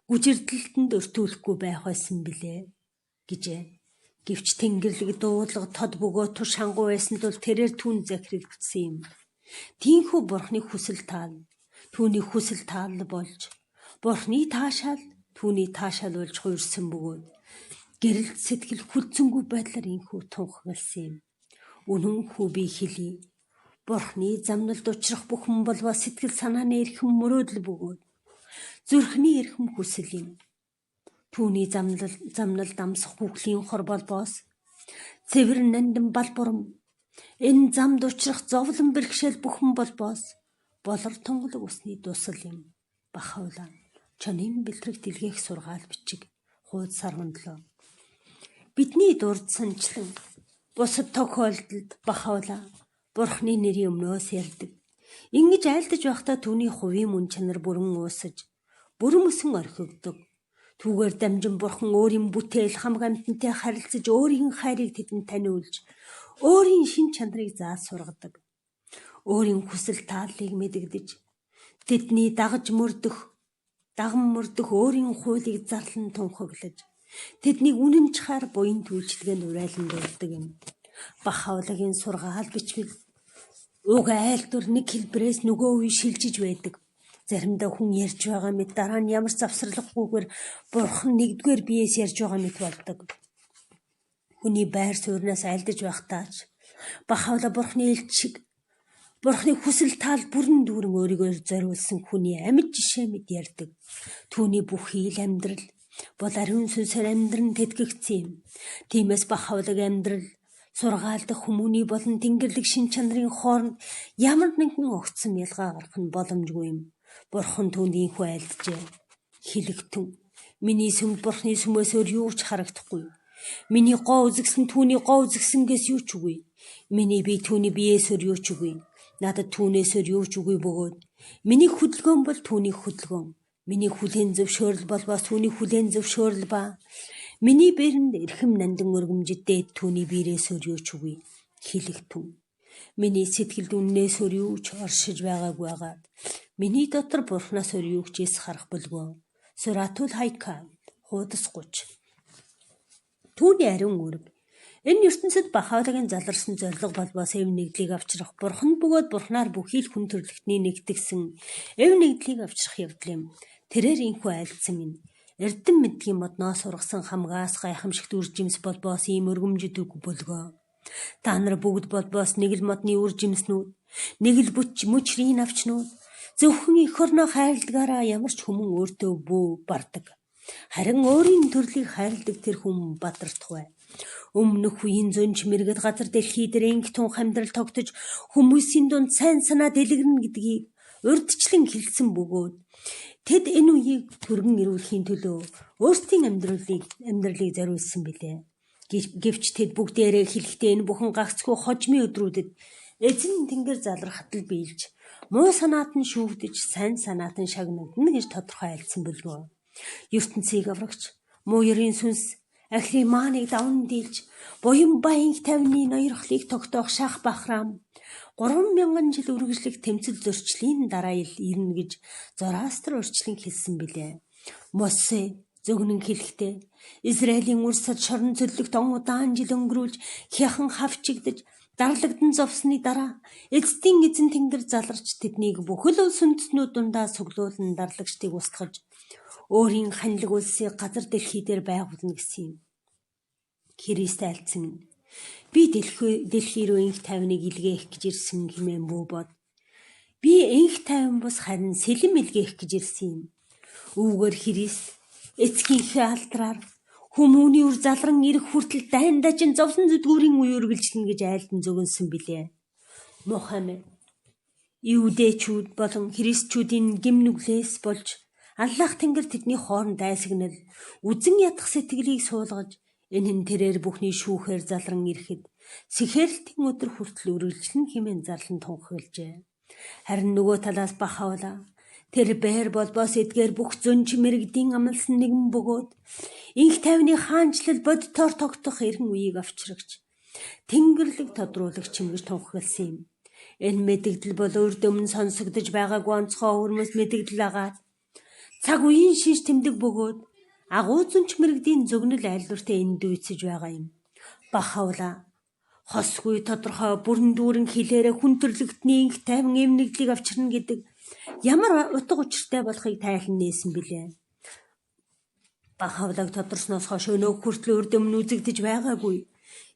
гүжирдэлтэнд өртүүлэхгүй байх байсан билээ гэжээ. Гэвч тэнгэрлэг дуудлага тод бөгөө туш хангу байсан тул тэрээр түн захирагдсан юм. Тийхүү бурхны хүсэл таал түүний хүсэл таал болж бурхны таашаал түүний таашаал болж хуурсан бөгөөд гэрэлт сэтгэл хүлцэнгүй байдлаар ийхүү тунхагласан юм. Үнэн хүү би хэлий. Бурхны замналд учрах бүхэн болвоо сэтгэл санааны эрхэм мөрөөдөл бөгөөд зүрхний эрхэм хүсэл юм. Түүний замналд амсах бүхлийн хор болбоос цэвэр нандин балбурам энэ замд учрах зовлон бэрхшээл бүхэн болбоос болор тонголог усны дусал юм. Бахаула чонын бэлтрэг дэлгээх сургаал бичиг хууд саргандлоо. Бидний дурд санчлан бусад тохиолдолд Бахаула Бурхны нэрийн өмнөөс ярьдаг. Ингэж айлдаж байхдаа түүний хувийн мөн чанар бүрэн уусаж, бүрэн мөсөн орхигддог. Түүгээр дамжин Бурхан өөрийн бүтээл хамаг амьтантай харилцаж, өөрийн хайрыг тэдэнд таниулж, өөрийн шин чанарыг зааж сургадаг. Өөрийн хүсэл тааллыг мэдэгдэж, тэдний дагаж мөрдөх, даган мөрдөх өөрийн хуулийг зарлан тунхаглаж тэднийг үнэн чахаар буян үйлчлэгэнд урайлан дуулдаг юм. Бах хавлагын сургаал бичмэл уг айлтур нэг хэлбэрээс нөгөө үе шилжиж байдаг. Заримдаа хүн ярьж байгаа мэт дараа нь ямар завсралгүйгээр бурхан нэгдүгээр биеэс ярьж байгаа мэт болдог. Хүний байр сууриас айлдаж байхдаач бах хавла бурханы элч шиг бурханы хүсэл таал бүрэн дүүрэн өөрийгөө зориулсан хүний амьд жишээ мэт ярьдаг. Түүний бүх хийл амьдрал бол ариун сүнсээр амьдран тэтгэгдсэн юм. Тиймээс бах хавлаг амьдрал сургаалдах хүмүүний болон тэнгэрлэг шин чанарын хооронд ямар нэгэн огцом ялгаа гарах нь боломжгүй юм. Бурхан түүнийхүү айлджээ. Хилэгтэн миний сүм бурханы сүмээс өөр юу ч харагдахгүй. Миний гоо үзэгсэн түүний гоо үзэгсэнгээс юу ч үгүй. Миний бие түүний биеэс өөр юу ч үгүй. Надад түүнээс өөр юу ч үгүй бөгөөд миний хөдөлгөөн бол түүний хөдөлгөөн. Миний хүлээн зөвшөөрөл бол бас түүний хүлээн зөвшөөрөл ба миний биерэнд эрхэм нандин өргөмжөдөө түүний биерээс өөр юу ч үгүй. Хилэгтэн миний сэтгэлд үннээс өөр юу ч оршиж байгаагүй агаад миний дотор бурхнаас өөр юу ч эс харах болгүй. Суратул хайка хуудас 30. Түүний ариун үүрэг. Энэ ертөнцид бах хавлагын заларсан зориг болбоос эв нэгдлийг авчрах бурхан бөгөөд бурхнаар бүхий л хүн төрлөختний нэгтгсэн эв нэгдлийг авчрах явдал юм. Тэрээр инхүү айлдсан минь. Эрдэм мэдгийн модноос ургасан хамгаас гайхамшигт үржимс болбоос ийм өргөмжөд үг бөлгөө. Та нар бүгд болбоос нэг л модны үржимснүүд, нэг л мөчрийн авчнууд зөвхөн эх орноо хайрладгаараа ямар ч хүмүн өөртөө бүү бардаг. Харин өөрийн төрлийг хайрладаг тэр хүн бадртах бай. Өмнөх үеийн зөнч мэрэгд газар дэлхий дээр инх тунх амьдрал тогтож хүмүүсийн дунд сайн санаа дэлгэрнэ гэдгийг урдчлан хэлсэн бөгөөд тэд энэ үеийг түргэн ирүүлэхийн төлөө өөрсдийн амьдралыг зориулсан билээ. Гэвч тэд бүгдээрээ хэлэхдээ энэ бүхэн гагцхүү хожмын өдрүүдэд эзэн тэнгэр залрахад л биелж муу санаат нь шүүгдэж сайн санаат нь шагнагдана гэж тодорхой айлдсан бөлгөө. ертөнцийг аврагч муу ерийн сүнс ахлын мааныг даван дийлж буян баянг тавны ноёрхлыг тогтоох шах бахрам 3000 жил үргэлжлэх тэмцэл зөрчлийн дараа ирнэ гэж Зороастр урьдчилан хэлсэн билээ. Мосе зөгнөн хэлэхдээ Израилийн урсад шорон цөллөгт удаан жил өнгөрүүлж хяхан хавчигдж дарлагдан зовсны дараа эцдийн эзэн тэнгэр заларч тэднийг бүхэл улс үндэстнүүд дундаа суглуулан дарлагчдыг устгаж өөрийн ханилг улсыг газар дэлхий дээр байгуулна гэсэн юм. Христ айлцсан би дэлхий рүү инх тайвныг илгээх гэж ирсэн хэмээн бүү бод. Би инх тайван бус харин сэлэм илгээх гэж ирсэн юм. Үүгээр Христ эцгийнхээ алдраар хүмүүний үр залран ирэх хүртэл дайн дажин зовсон зүдгүүрийн үе үргэлжлэнэ гэж айлдан зөгнсөн билээ. Мухаммед Иудэчүүд болон христчүүдийн гимнүглээс болж Аллах тэнгэр тэдний хооронд дайсагнал үзэн ядах сэтгэлийг суулгаж энэ нь тэрээр бүхний шүүхээр залран ирэхэд сэхэрэлтийн өдөр хүртэл үргэлжлэн хэмээн зарлан тунхаглажээ. Харин нөгөө талаас бах хавла тэр бээр болбоос эдгээр бүх зөнч мэрэгдийн амлсан нэгэн бөгөөд инх тайвны хаанчлал бодитоор тогтох эргэн үеийг авчрагч тэнгэрлэг тодруулагч юм гэж тунхагласан юм. Энэ мэдэгдэл бол урд өмнө сонсогдож байгаагүй онцгой өвөрмөс мэдэгдэл агаад цаг үеийн шиш тэмдэг бөгөөд агуу зөнч мэрэгдийн зөгнөл айлдвартай энд үйцэж байгаа юм. Бах хавла хосгүй тодорхой бүрэн дүүрэн хилээрээ хүн төрлөختний инх тайван эмнэгдлийг авчирна гэдэг ямар утга учиртай болохыг тайлан нээсэн билээ. Бах хавлаг тодорсноос хойш өнөө хүртэл урд өмнө үзэгдэж байгаагүй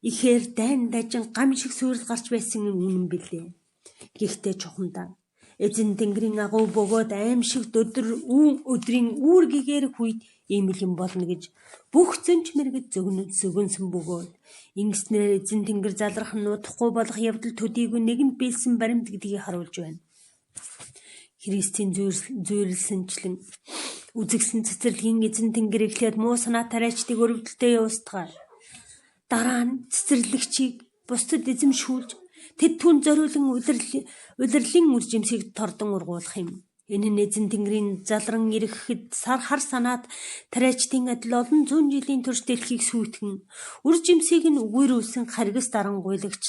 ихээр дайн дажин гам шиг сүрэл гарч байсан үнэн билээ. Гэхдээ чухамдаа эзэн тэнгэрийн агуу бөгөөд аимшигт өдрийн үүр гэгэрэх үед ийм л юм болно гэж бүх зөнч мэрэгд зөгнсөн бөгөөд ингэснээр эзэн тэнгэр залрах нь удахгүй болох явдал төдийгүй нэгэнд биелсэн баримт гэдгийг харуулж байна. Христийн зүйрлсэнчлэн үзэгсэн цэцэрлэгийн эзэн тэнгэр эхлээд муу санаа тариачдыг өрөвдөлтөй явуулдаг. Дараа нь цэцэрлэгчийг бусдад эзэмшүүлж тэд түн зориулан удирлын үржимсийг тордон ургуулах юм. Энэ нь эзэн тэнгэрийн залран ирэхэд хар санаад тариачдын адил олон зуун жилийн турш дэлхийг сүйтгэн үржимсийг нь үгүйрүүлсэн харгас дарангуйлагч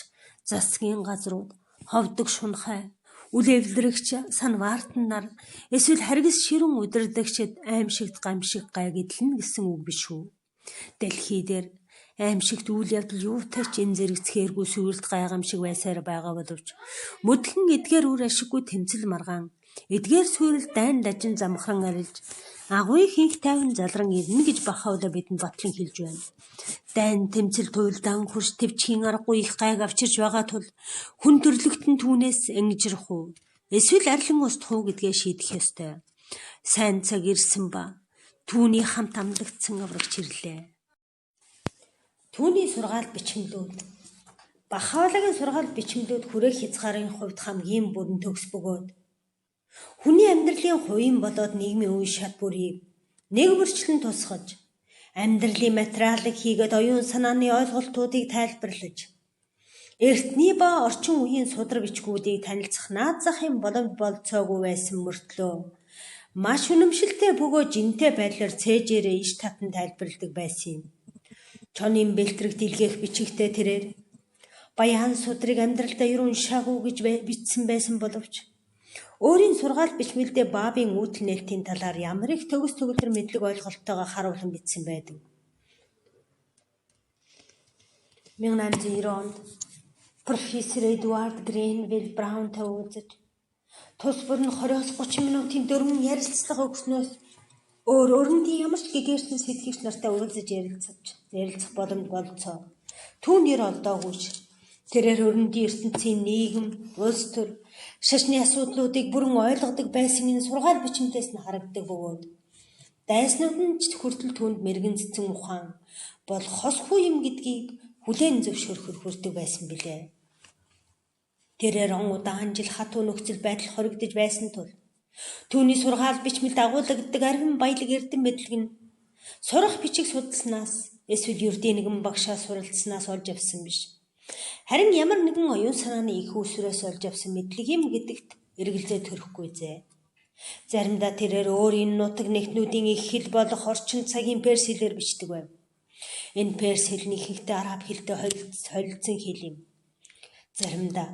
засгийн газрууд ховдог шунхай Үл эвлэрэгч санваартан нар эсвэл харгас ширүүн удирдагчид аимшигт гамшиг гай гэдлэн гэсэн үг биш үү? Дэлхий дээр аимшигт үйл явдал юутай ч энэ зэрэгцхээргүй сүрэлт гайхамшиг байсаар байгаа боловч мөдгөн эдгээр үр ашиггүй тэмцэл маргаан эдгээр сүрэл дайн дажин замхран арилж агуй хинх тайван залран ирнэ гэж Бахауда бидэнд батлан хэлж байна. Дайн тэмцэл туйлдаан хурш төвчхийн аргагүй их гайг авчирч байгаа тул хүн төрлөختн түүнээс ангижрах уу? Эсвэл арилан устгах уу гэдгээ шийдэх ёстой. Сайн цаг ирсэн ба түүний хамт амлагдсан аврагч ирлээ. Түүний сургаал бичмлүүд Бахаулагийн сургаал бичмлүүд хүрээх хязгаарын хувьд хамгийн бүрэн төгс бөгөөд хүний амьдралын хувийн болоод нийгмийн үе шат бүрийг нэг бүрчлэн тусгаж амьдралын материалыг хийгээд оюун санааны ойлголтуудыг тайлбарлаж эртний ба орчин үеийн судар бичгүүдийг танилцах наад захын боломж болцоогүй байсан мөртлөө маш үнэмшилтэй бөгөөд жинтэй байдлаар цээжээрээ иш татан тайлбарладаг байсан юм. Чонын бэлтрэг дэлгээх бичигтэй тэрээр баян судрыг амьдралдаа ерөн шагуу гэж бичсэн байсан боловч өөрийн сургаал бичмэлдээ Баабын үүдэл нээлтийн талаар ямар их төгс төгөлдөр мэдлэг ойлголттойгоо харуулan бичсэн байдаг. 1890 онд профессор Эдуард Гренвилл Браунтай уулзаж тус бүр нь 20-30 минутын дөрвөн ярилцлага өгснөөс өөрөндийн ямар ч гэгээрсэн сэтгэгч нартай уулзаж ярилцах боломж болцоо. Түүнээр олдоогүйч тэрээр өрөндийн ертөнцийн нийгэм, улс төр, шашны асуудлуудыг бүрэн ойлгодог байсан энэ сургаал бичмтээс нь харагддаг бөгөөд дайснууд нь ч хүртэл түүнд мэрэгэн цэцэн ухаан бол хосгүй юм гэдгийг хүлээн зөвшөөрөхөөр хүрдэг байсан билээ. Тэрээр он удаан жил хатуу нөхцөл байдал хоригдож байсан тул түүний сургаал бичмэлд агуулдаг архин баялаг эрдэм мэдлэг нь сурах бичиг судалснаас эсвэл ердийн нэгэн багшаа суралцснаас олж авсан биш. Харин ямар нэгэн оюун санааны их усрээс олж авсан мэдлэг юм гэдэгт эргэлзээ төрөхгүй зэ. Заримдаа тэрээр өөрийн нутаг нэгтнүүдийн их хэл болох орчин цагийн перс хэлээр бичдэг байв. Энэ перс хэлний ихэнхдээ араб хэлтэй холилдсон хэл юм. Заримдаа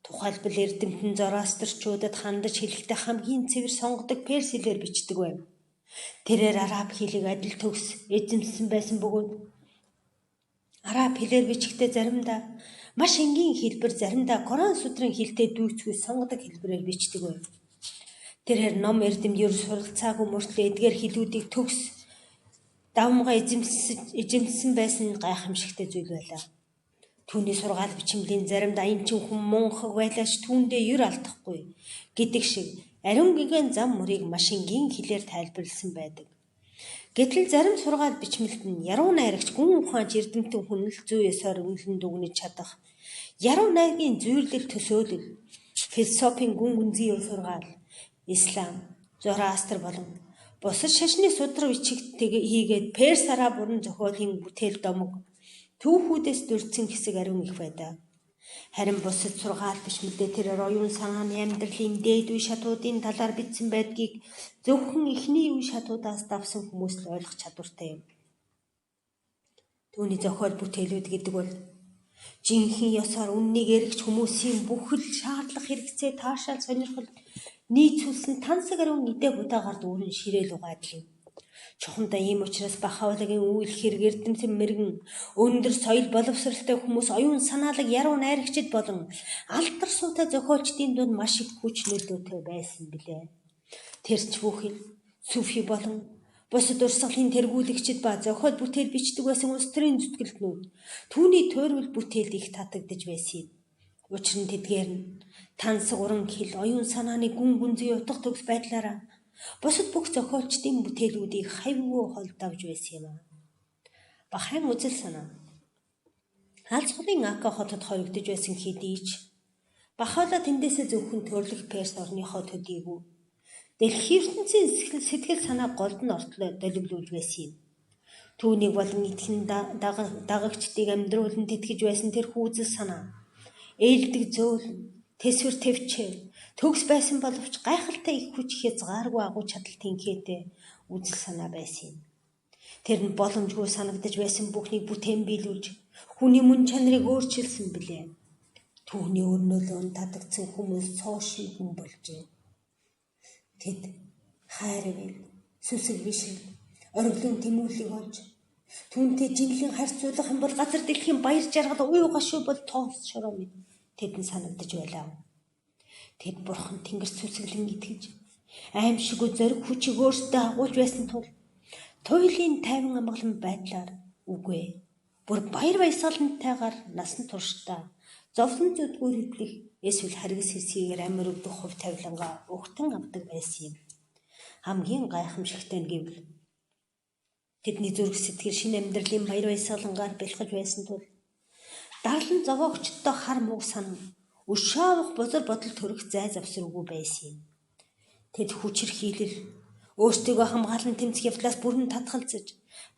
тухайлбал эрдэмтэн зороастрчуудад хандаж хэлэхдээ хамгийн цэвэр сонгодог перс хэлээр бичдэг байв. Тэрээр араб хэлийг адил төгс эзэмсэн байсан бөгөөд араб хэлээр бичихдээ заримдаа маш энгийн хэлбэр, заримдаа Коран судрын хэлтэй дүүцгээс сонгодог хэлбэрээр бичдэг байв. Тэрээр ном эрдэм ер суралцаагүй мөртлөө эдгээр хэлүүдийг төгс давмгаа эзэмсэн байсан гайхамшигтай зүйл байлаа. Түүний сургаал бичмлийн заримдаа энэ ч хүн мунхаг байлаач түүндээ ер алдахгүй гэдэг шиг ариун гэгэн зам мөрийг маш энгийн хэлээр тайлбарлсан байдаг. Гэтэл зарим сургаал бичмэлд нь яруу найрагч гүн ухаанч эрдэмтэн хүн л зүй ёсоор үнэлэн дүгнэж чадах яруу найргийн зүйрлэл төсөөлөл философийн гүн гүнзгий сургаал Ислам, Зороастр болон бусад шашны судар бичигт хийгээд перс араб уран зохиолын бүтээл домог түүхүүдээс дүрцэн хэсэг ариун их байдаг. Харин бусад сургаал бичмэлдээ тэрээр оюун санааны амьдралын дээд үе шатуудын талаар бичсэн байдгийг зөвхөн эхний үе шатуудаас давсан хүмүүс л ойлгох чадвартай юм. Түүний зохиол бүтээлүүд гэдэг бол жинхэнэ ёсоор үннийг эргэж хүмүүсийн бүхэл шаардлага хэрэгцээ таашаал сонирхол нийцүүлсэн тансаг ариун эдээ худаагаар дүүрэн ширээл угаадал юм. Чухамдаа ийм учраас Бахаулагийн үйл хэрэг эрдэмтэн мэрэгэн өндөр соёл боловсралтай хүмүүс оюун санаалаг яруу найрагчид болон алдар суутай зохиолчдын дунд маш их хүч нөлөөтэй байсан билээ. Тэрч бүхэл суфи болон бусад урсгалын тэргүүлэгчид ба зохиол бүтээл бичдэг байсан улс төрийн зүтгэлтнүүд түүний туйрвал бүтээлд их татагдж байсан юм. Учир нь тэдгээр нь тансаг уран хэл оюун санааны гүн гүнзгий утга төгс байдлаараа бусад бүх зохиолчдын бүтээлүүдийг хавьгүй холдовж байсан юм. Бахайн үзэл санаа Алс холын Ака хотод хоригдож байсан хэдий ч Бахаула тэндээсээ зөвхөн төрлөх перс орныхоо төдийгүй дэлхийн ертөнцийн сэтгэл санаа голд нь ортлоо долиглуулж байсан юм. Түүнийг болон итгэн дагагчдыг амьдруулан тэтгэж байсан тэрхүү үзэл санаа ээлдэг зөөл тэсвэр төвчээр төгс байсан боловч гайхалтай их хүч хязгааргүй агуу чадал тэнхээтэй үзэл санаа байсан юм. Тэр нь боломжгүй санагдаж байсан бүхнийг бүтээн биелүүлж хүний мөн чанарыг өөрчилсөн билээ. Түүний өрнөлөөн татагдсан хүмүүс цоошин хүн болжээ. Тэд хайрвал, сүсэг бишил, ориглон тэмүүлэг олж түүнтэй жинхэнэ харьцуулах юм бол газар дэлхийн баяр жаргал уй гашуу бол тоос шороо мэд тэдэнд санагдаж байлаа. Тэд бурхан тэнгэрт сүсгэлэн итгэж аимшиггүй зориг хүчиг өөрсдөө агуулж байсан тул туйлын тайван амгалан байдлаар үгүй бүр баяр баясгалантайгаар насан туршдаа зовлон зүдгүүр хэвлэх эсвэл харгас хэсгээр амар өвдөх хувь тавилангаа өгтөн авдаг байсан юм. Хамгийн гайхамшигтай нь гэвэл тэдний зүрх сэтгэл шинэ амьдралын баяр баясгалангаар бэлхэж байсан тул дарлан зовоогчдоо хар мууг санан өшөөвөх бузар бодол төрөх зай завсаргүй байсан юм. Тэд хүчирхийлэл өөртөө хамгаалан тэмцэх явдлаас бүрэн татгалзаж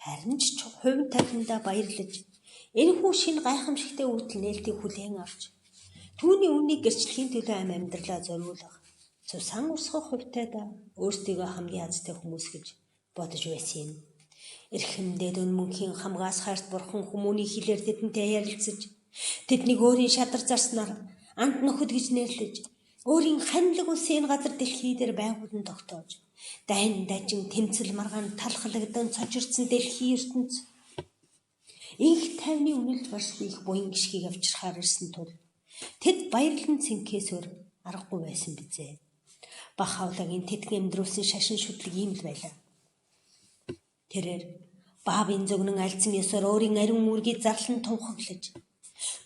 харин ч хувь тавиландаа баярлаж энэхүү шинэ гайхамшигтай үйлдэл нээлтийг хүлээн авч түүний үннийг гэрчлэхийн төлөө амьдралаа зориулах цусан урсгах хувьтайдаа өөртөө хамгийн азтай хүмүүс гэж бодож байсан юм. Эрхэмдээд өнмөнхийн хамгаас хайрт бурхан хүмүүний хилээр тэдэнтэй ярилцаж тэднийг өөрийн шадар зарснаар амт нөхөд гэж нэрлэж өөрийн ханилг улсын газар дэлхий дээр байгуулан тогтоож дайн дажин тэмцэл маргаан талхлагдан цочирдсан дэлхийн ертөнц инх тайвны үнэлт баршгүй их буян гიშгийг авчрахаар ирсэн тул тэд баярлан цэнхээсөөр аргагүй байсан бизээ. Бах хавлагийн тэдгийн амьдруулсан шашин шүтлэг ийм л байлаа. Тэрээр баабын зөгнөн альцсан ёсоор өөрийн ариун үргийг зарлан тунхаглаж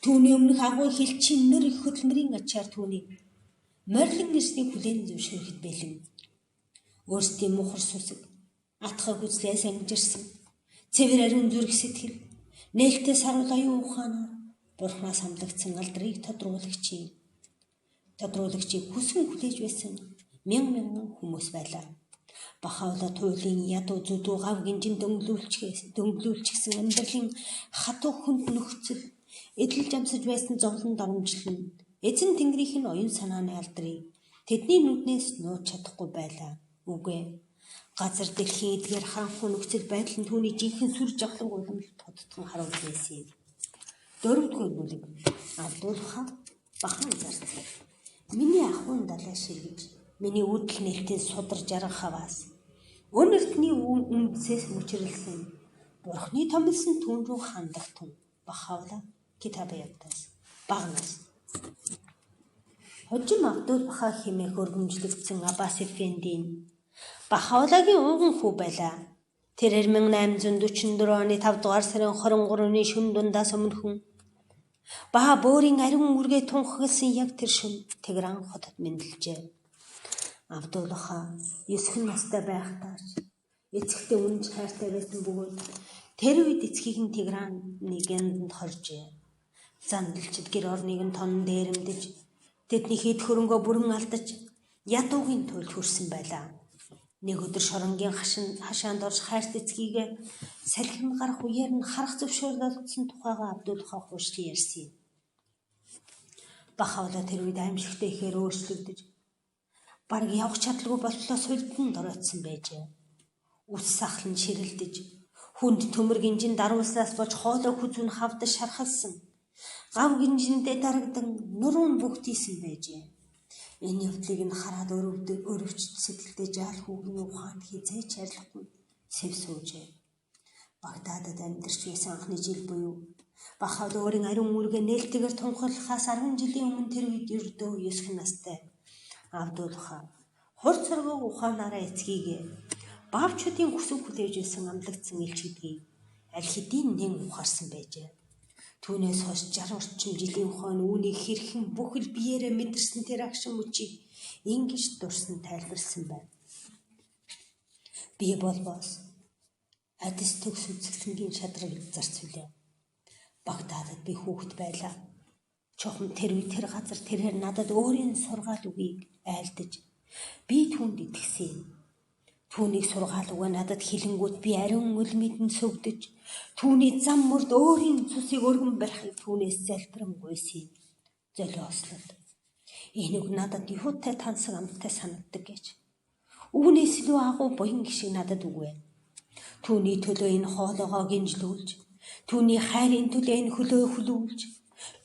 түүний өмнөх агуу хилчийн нэр их хөдөлмөрийн ачаар түүнийг морилон ирсний хүлээн зөвшөөрөхөд бэлэн. Өөрсдийн мухар сүсэг, атхаг үзлээс ангижирсан, цэвэр ариун зүрх сэтгэл, нээлттэй саруул аюун ухаанаар бурхнаас хамлагдсан алдрыг тодруулагчийг хүсэн хүлээж байсан мянган хүмүүс байлаа. Бахавла туйлын ядуу зүдүү гав гинжин дөнгөлүүлчихсэн амьдралын хатуу хүнд нөхцөл эдэлж амсаж байсан зовлон дарамжлан эзэн тэнгэрийн оюун санааны алдрыг тэдний нүднээс нууж чадахгүй байлаа. Үгүй газар дэлхийн эдгээр харанхуй нөхцөл байдал нь түүний жинхэнэ сүр жавхлан уламжлалт тодтгон харуулж байсан юм. 4-р бүлэг Авдуулха бахан зарц. Миний ахуйн далай ширгэж миний үдэл нээлтээ сударж арга хаваас өнөртний үндэсээс мөчрөлсөн бурхны томилсон түн рүү хандах тун Бахавла Китабаятаас багнаас хожим Авдуулха хэмээх өргөмжлөгдсөн Аббас Эфендийн Бахавлагийн ууган хүү байлаа. Тэрээр 1844 оны 5 дугаар сарын 23-ны шөнө дундаас өмнөхөн Баха бөөрийн ариун үргээ тунхагласан яг тэр шөнө Тегеран хотод мэндэлжээ. Авдуулха 9 настай байхдаа эцэгтэй үнж хайртай байсан бөгөөд тэр үед эцгийг нь Тегераны гянданд хоржээ. Зандалчид гэр орныг нь тонн дээрэмдэж тэдний хэд хөрөнгөө бүрэн алдаж ядуугийн туйлд хүрсэн байлаа. Нэг өдөр шоронгийн хашаанд орж хайрт эцгийг салхинд гарах үеэр нь харах зөвшөөрлөлдсөн тухайга Авдуулха хууршлан ярьсан. Бахавла тэр үед аимшигтай ихээр өөрчлөгдөж бараг явах чадалгүй болтлоо сулдан доройтсон байжээ. Үс сахлан ширэлдэж хүнд төмөр гинжин даруулснаас болж хоолой хүзүүн хавдаж шархалсан. Гав гинжиндээ дарагдан нуруунд бүгдийсэн байжээ. Энэ явдлыг нь хараад өрөвчд сэтгэлдээ жаал хүүгийн ухаанд хизээч арилахгүй сэв суужээ. Багдадад амьдарч байсан анхны жил буюу Бахавла өөрийн ариун үргээ нээлттэйгээр тунхаглахаас 10 жилийн өмнө тэр үед ердөө 9 настай Авдуулха хур цоргоо ухаанаараа эцгийг баавчуудын хүсэг хүлээж байсан амлагдсан элч гэдгийг аль хэдийн нэн ухаарсан байжээ. Түүнээс хойш 60 орчим жилийн хойно үүнийг хэрхэн бүхэл биеэрээ мэдэрсэн тэр агшин мөчийг ингэж дурсан тайлбарлсан байна. Би болбоос адис төгс үзэсгэлэнгийн шадрыг зарцуулъя. Багдадад би хүүхэд байлаа. Чухам тэр үе тэр газар тэрээр надад өөрийн сургаал үгийг айлдаж би түүнд итгэсэн. Түүнийг сургаал угаа надад хилэнгүүд би ариун өлмөдөн сөвдөж түүний зам мөрд өөрийн цусыг өргөн барихыг түүнээс залбирэн гуйсан. Золиослол. Энэ үг надад юутай тансаг амттай санагддаг гэж. Үүнээс илүү агуу буян гişиг надад үгүй. Түүний төлөө энэ хоолойгоо гинжлүүлж, түүний хайрын төлөө энэ хөлөө хөлүүлж,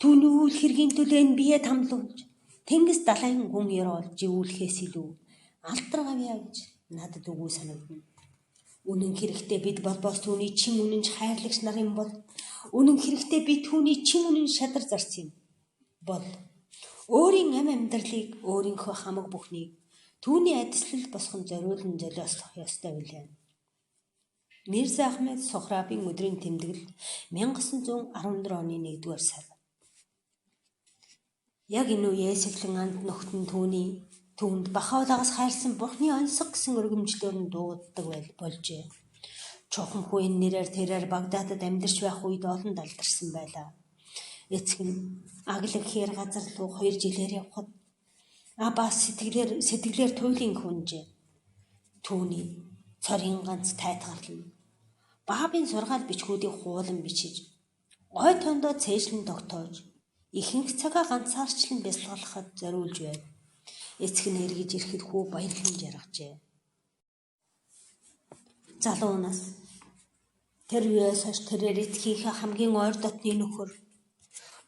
Түүний үйл хэргийн төлөө энэ бие тамлуулж тэнгис далайн гүн ёроол живүүлэхээс илүү алдар авъя гэж надад үгүй санагдана. Үнэн хэрэгтээ бид болбоос түүний чин үнэнч хайрлагч нарын бол үнэн хэрэгтээ би түүний чин үнэн шадар зарц юм бол өөрийн ам амьдралыг өөрийнхөө хамаг бүхнийг түүний адислал босгон зориулан золиослох ёстой билээ. Мирза Ахмед Сохрабын өдрийн тэмдэглэл 1914 оны 1-р сар. Яг энэ үеэс эхлэн анд нөхтөн түүнд Бахаулагаас хайрсан Бурхны онцлог гэсэн өргөмжлөөр нь дууддаг болжээ. Чухам хүйн нэрээр тэрээр Багдадад амьдарч байх үед олон далдарсан байлаа. Эцэг нь аглаг хээр газар руу 2 жилээр явхад Аббас сэтгэлээр туйлын хүнжээ. Түүний цорын ганц тайтгарлан Баабын сургаал бичгүүдийг хуулан бичиж гой тондоо цээжлэн тогтоож ихэнх цагаа ганцаарчлан бясалгалахад зориулж байв. Эцэг нь эргэж ирэхэд хүү баярлан жаргажээ. Залуу нас тэр үеэс хойш тэрээр эцгийнхээ хамгийн ойр дотны нөхөр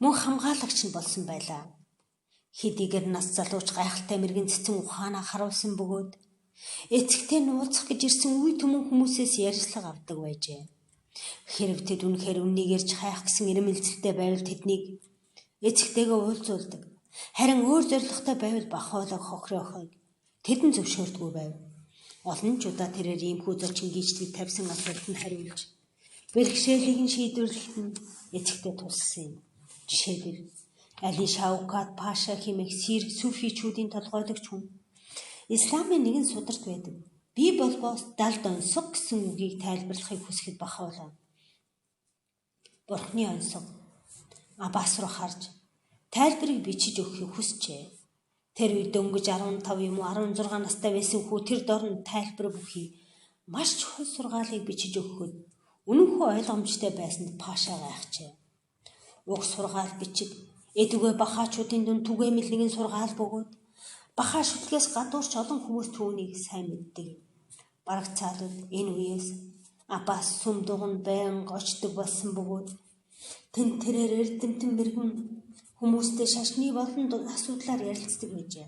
мөн хамгаалагч нь болсон байлаа. Хэдийгээр нас залууч гайхалтай мэрэгэн цэцэн ухаанаа харуулсан бөгөөд эцэгтэй нууцах гэж ирсэн үе түмэн хүмүүсээс ярьцлага авдаг байжээ. Хэрв тэд үнэхээр үннийг ярьж хайх гэсэн ирмэлзэлтэй байвал тэднийг эцэгтэйгээ уулзуулдаг. Харин өөр зоригтой байвал Бахаулаг хохирохыг тэдэн зөвшөөрдгөө байв. Олон ч удаа тэрээр иймхүү зочин гүйцэтгэж тавьсан асуултанд хариулж бэрхшээлийг нь шийдвэрлэхэд нь эцэгтэй туссан юм. Жишээлбэл Али Шаукат Паша хэмээх Сирк суфичүүдийн толгойлогч хүн Исламын нэгэн сударт байдаг. Би болбоос далд онцог гэсэн үгийг тайлбарлахыг хүсэхэд Бахаулаа Бурхны онцог Аббас руу харж тайлбарыг бичиж өгөхийг хүсжээ. Тэр үед дөнгөж 15 юм уу 16 настай байсан хүү тэр дорн тайлбар бүхий маш чухал сургаалыг бичиж өгөхөд үнэнхүү ойлгомжтой байсанд Паша гайхжээ. Уг сургаал бичиг эдүгэ бахаачуудын дунд түгээмэл нэгэн сургаал бөгөөд бахаа шүтлгээс гадуурч олон хүмүүс түүнийг сайн мэддэг. Бараг цаадууд энэ үеэс Аббас сүм дуган байнга очдог болсон бөгөөд тэнд тэрээр эрдэмтэн мэрэгэн хүмүүстэй шашны болон асуудлаар ярилцдаг байжээ.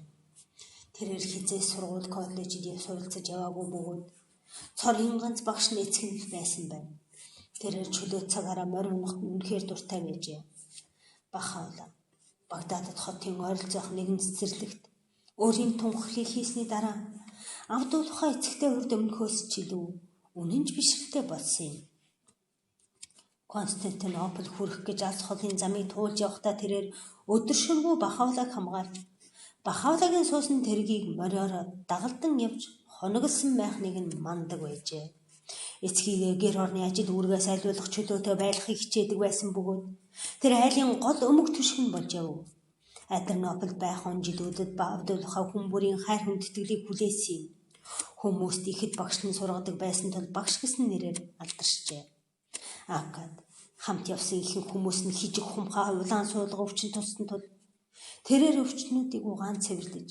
Тэрээр хизээ сургууль коллежид суралцаж яваагүй бөгөөд цорын ганц багш нь эцэг нь байсан байна. Тэрээр чөлөө цагаараа морь унахад үнэхээр дуртай байжээ. Бахаулаа Багдадад хотын ойролцоох нэгэн цэцэрлэгт өөрийн тунхлыг хийсний дараа Абдулхай эцэгтэй урд өмнөхөөс ч илүү үнэнч бишрэлтэй болсон юм. Константинополь хүрэх гэж алс холын замыг туулж явахдаа тэрээр өдөр шөнөгүй Бахаулагийг хамгаалж Бахаулагийн суусан тэргийг мориор дагалдан явж хоноглосон байхныг нь мандаг байжээ. Эцгийг гэр орны ажил үүргээс айлуулах чөлөөтэй байлгахыг хичээдэг байсан бөгөөд тэр айлын гол өмг түшгэн болж яв. Адернополь байх он жилүүдэд Абдулхай хүн бүрийн хайр хүндэтгэлийг хүлээсэн юм. Хүмүүст ихэд багш нь сургадаг байсан тул багш гэсэн нэрээр алдаршжээ. Акад хамт явсан ихэнх хүмүүс нь хижиг хумхаа улаан суулга өвчин туссан тул тэрээр өвчнүүдийг угаан цэвэрлэж,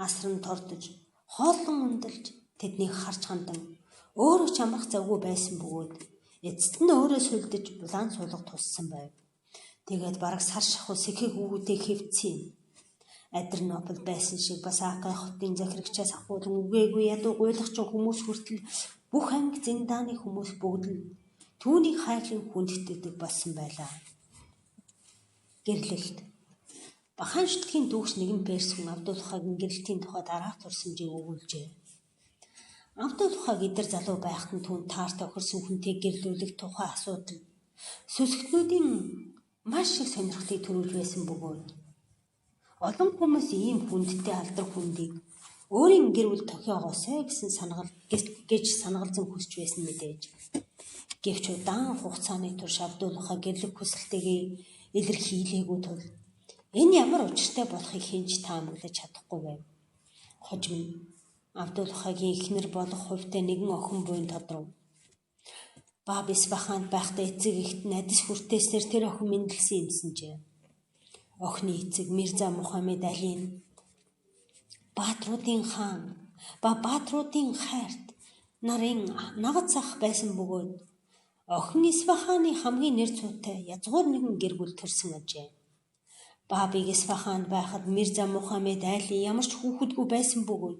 асран тордож, хооллон ундалж, тэднийг харж хандан өөрөө ч амрах завгүй байсан бөгөөд эцэст нь өөрөө сүлдэж улаан суулга туссан байв. Тэгээд бараг сар шахуу сэхэг үгүүдээ хэвцсэн юм. Адернополь байсан шиг бас Акай хотын захирагчаас ахуулан үгээгүй ядуу гуйлагч хүмүүс хүртэл бүх анги зиндааны хүмүүс бүгд нь түүнийг хайрлан хүндэтдэг болсон байлаа. Гэрлэлт Бахан шүтлгийн дүүгч нэгэн перс хүн Абдулхагийн гэрэлтийн тухай дараах турсамжийг өгүүлжээ. Абдулхаг идэр залуу байхад нь түүнд таар тохирсон хүнтэй гэрлүүлэх тухай асуудал сүсгтнүүдийн маш их сонирхлыг төрүүлж байсан бөгөөд олон хүмүүс ийм хүндтэй алдар хүндийг өөрийн гэр бүл тохиогоосой гэсэн санагалзан хүсч байсан мэдээж. Гэвч удаан хугацааны турш Абдулхаг гэрлэх хүсэлтэйгээ илэрхийлээгүй тул энэ ямар учиртай болохыг хинж таамаглаж чадахгүй байв. Хожим Абдулхагийн эхнэр болох хувьтай нэгэн охин буйн тодров. Бааб Исфаханд байхдаа эцэг ихт надис хүртээсээр тэр охин мэндэлсэн юмсанжээ. Охины эцэг Мирза Мухаммед Али нь Баатруудын хаан ба Баатруудын хайрт нарын нагц ах байсан бөгөөд охин Исфаханы хамгийн нэр цуутай язгуур нэгэн гэр бүл төрсөн ажээ. Баабыг Исфаханд байхад Мирза Мухаммед Али ямар ч хүүхэдгүй байсан бөгөөд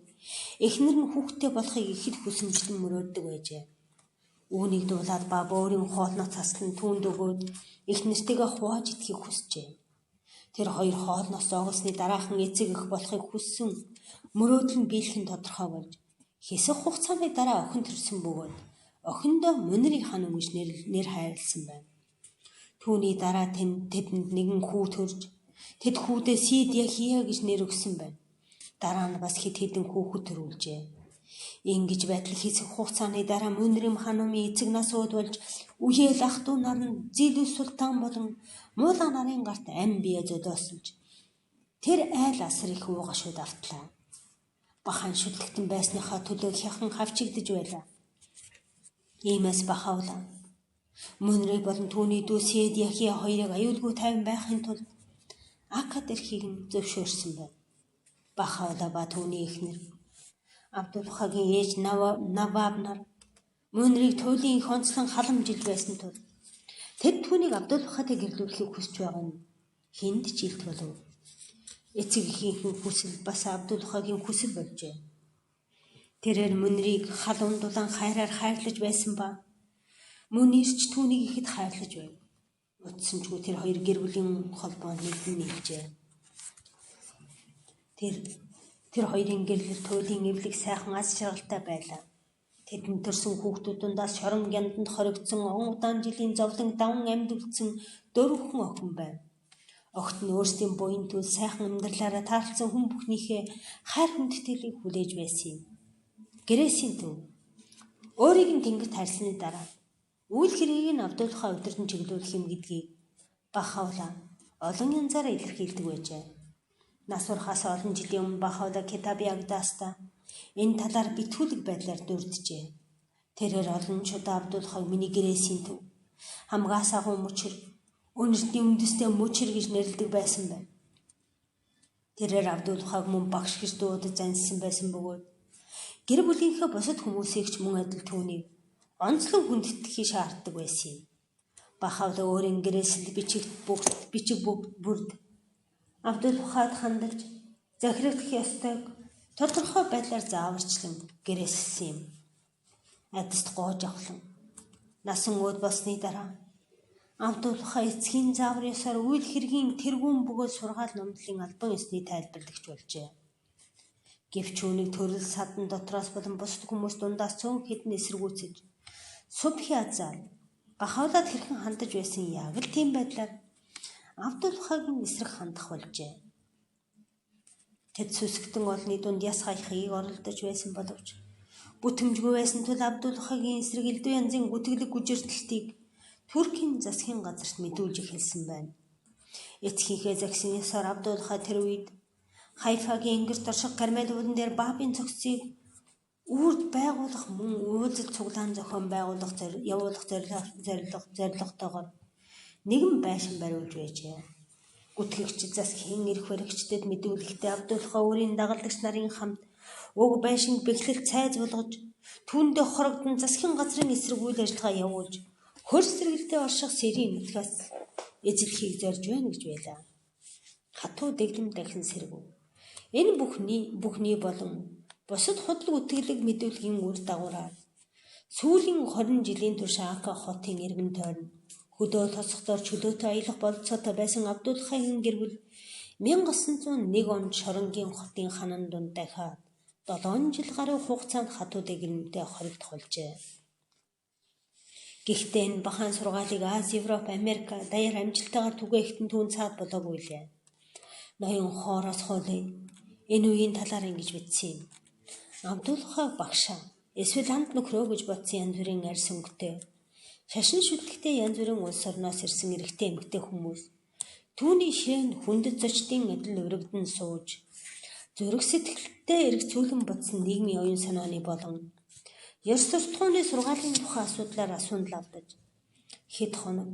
эхнэр нь хүүхэдтэй болохыг ихэд хүсэмжлэн мөрөөддөг байжээ. Үүнийг дуулаад Баба өөрийн хоолноо цаслан түүнд өгөөд эхнэртэйгээ хувааж идэхийг хүсжээ. Тэр хоёр хоолноос зоогосны дараахан эцэг эх болохыг хүссэн мөрөөдөл нь биелэх нь тодорхой болж хэсэг хугацааны дараа охин төрсөн бөгөөд охиндоо Мунирийн хаан гэж нэр хайрласан байна. Түүний дараа тэдэнд нэгэн хүү төрж тэд хүүдээ Сид Яхия гэж нэр өгсөн байна. Дараа нь бас хэд хэдэн хүүхэд төрүүлжээ. Ингэж байтал хэсэг хугацааны дараа Мунирийн ханумын эцэг нас ууд болж үеэл ах トゥ нар нь Зилүс султан болон Муула нарын гарт ам бие зодиосолж тэр айл асар их уугашууд автлаа. Бахан шүлтэгтэн байсныхаа төлөө хяхан хавчигдж байлаа. Иймээс Бахаула Мунирыг болон түүний дүү Сид Яхия хоёрыг аюулгүй тайван байхын тулд Акад эрхийг нь зөвшөөрсөн байна. Бахаула ба түүний эхнэр Абдулхагийн ээж Наваб нар Мунирыг туйлын их онцлон халамжилж байсан тул тэд түүнийг Абдулхатай гэрлүүлэхийг хүсэж байгаа нь хүнд ч илт болов. Эцэг эхийн хүсэл бас Абдулхагийн хүсэл болжээ. Тэрээр Мунирыг хал ундулан хайраар хайрлаж байсан ба мөн ирч түүнийг ихэд хайрлаж байв. Утсанчгүй тэр хоёр гэр бүлийн холбоо нэгжээ. Тэр хоёрын гэрлэл туйлын эвлэг сайхан аз жаргалтай байлаа. Тэдэнд төрсөн хүүхдүүд дундаас шорон гянданд хоригдсон он удаан жилийн зовлон даван амьд үлдсэн 4 хүн охин байна. Огт нь өөрсдийн буян төл сайхан амьдралаараа таарлсан хүн бүхнийхээ хайр хүндэтгэлийг хүлээж байсан юм. Гэрээсийн төв өөрийг нь тэнгэрт харьсаны дараа үйл хэргийг нь Абдулхаа өдөртөн чиглүүлэх юм гэдгийг Бахаула олон янзаараа илэрхийлдэг байжээ. Нас урахаас олон жилийн өмнө Бахаула Китаби Агдаста энэ талаар битгүүлэг байдлаар дурджээ. Тэрээр олон шудаа Абдулхаг миний гэрээсийн төв хамгаас агуу мөчөр өнөртний үндэстэй мөчөр гэж нэрлэдэг байсан байна. Тэрээр Абдулхаг мөн багш гэж дуудаж заньсан байсан бөгөөд гэр бүлийнхээ бусад хүмүүсийг ч мөн адил түүнийг онцлог хүндэтгэхийг шаарддаг байсан юм. Бахаула өөрийн гэрээсэл бичиг бүрд Абдулхад хандаж захирагдах ёстойг тодорхой байдлаар зааварчлан гэрээсэлсэн юм. Адист гоож авлан насан ууд болсны дараа Абдулха эцгийн заавар ёсоор үйл хэргийн тэргүүн бөгөөд сургаал номдлын албан ёсны тайлбарлагч болжээ. Гэвч үүнийг төрөл садан дотроос болон бусад хүмүүс дундаас цөөн хэдэн эсэргүүцэж Субхи Азал Бахаулад хэрхэн хандаж байсан яг л тийм байдлаар Абдулхагийн эсрэг хандах болжээ. Тэд сүсгтэн олны дунд яс хаяхыг оролдож байсан боловч бүтэмжгүй байсан тул Абдулхагийн эсрэг элдв янзын гүтгэлэг гүжирдэлтийг Туркийн засгийн газарт мэдүүлж эхэлсэн байна. Эцгийнхээ загсны ёсоор Абдулха тэр үед Хайфагийн өнгөрт орших Кармел уулан дээр Баабын цогцыг үрд байгуулах мөн уулзалт цуглаан зохион явуулах зорилготойгоор нэгэн байшин бариулж байжээ. Гүтгэгч засгийн эрх баригчдад мэдүүлэхдээ Абдулха өөрийн дагалдагч нарын хамт уг байшинд бэхлэлт цайз болгож түүндээ хорогдсон засгийн газрын эсрэг үйл ажиллагаа явуулж хөрс зэрэгэлдээ орших сэрийн нутгаас эзлэхийг зорж байна гэж байлаа. Хатуу дэглэм дахин сэргэв. Энэ бүхний болон бусад худлаг үтгэлэг мэдүүлгийн үр дагавраар сүүлийн 20 жилийн турш Ака хотын иргэн тойрон хөдөө тосгодоор чөлөөтэй аялах болцоотой байсан Абдулхагийн гэр бүл 1901 онд Шоронгийн хотын ханан дунд дахиад 7 жил гаруй хугацаанд хатуу дэглэмтэй хоригдох болжээ. Гэхдээ энэ бахан сургаалыг Аз, Европ, Америк даяар амжилттайгаар түгээхтэн түүн цаад болоогүй лээ. Ноён хоороос хууль энэ үеийн талаар ингэж бичсэн юм. Абдулха багшаа эсвэл хамт нөхрөө гэж бодсон янз бүрийн арьс өнгөтэй шашин шүтлэгтэй янз бүрийн улс орноос ирсэн эрэгтэй эмэгтэй хүмүүс түүний ширээнд хүндэт зочдын адил урагдан сууж зүрх сэтгэлдээ эргцүүлэн бодсон нийгмийн оюун санааны болон ёс суртахууны сургаалын тухай асуудлаар асуунал авдаж хэд хоног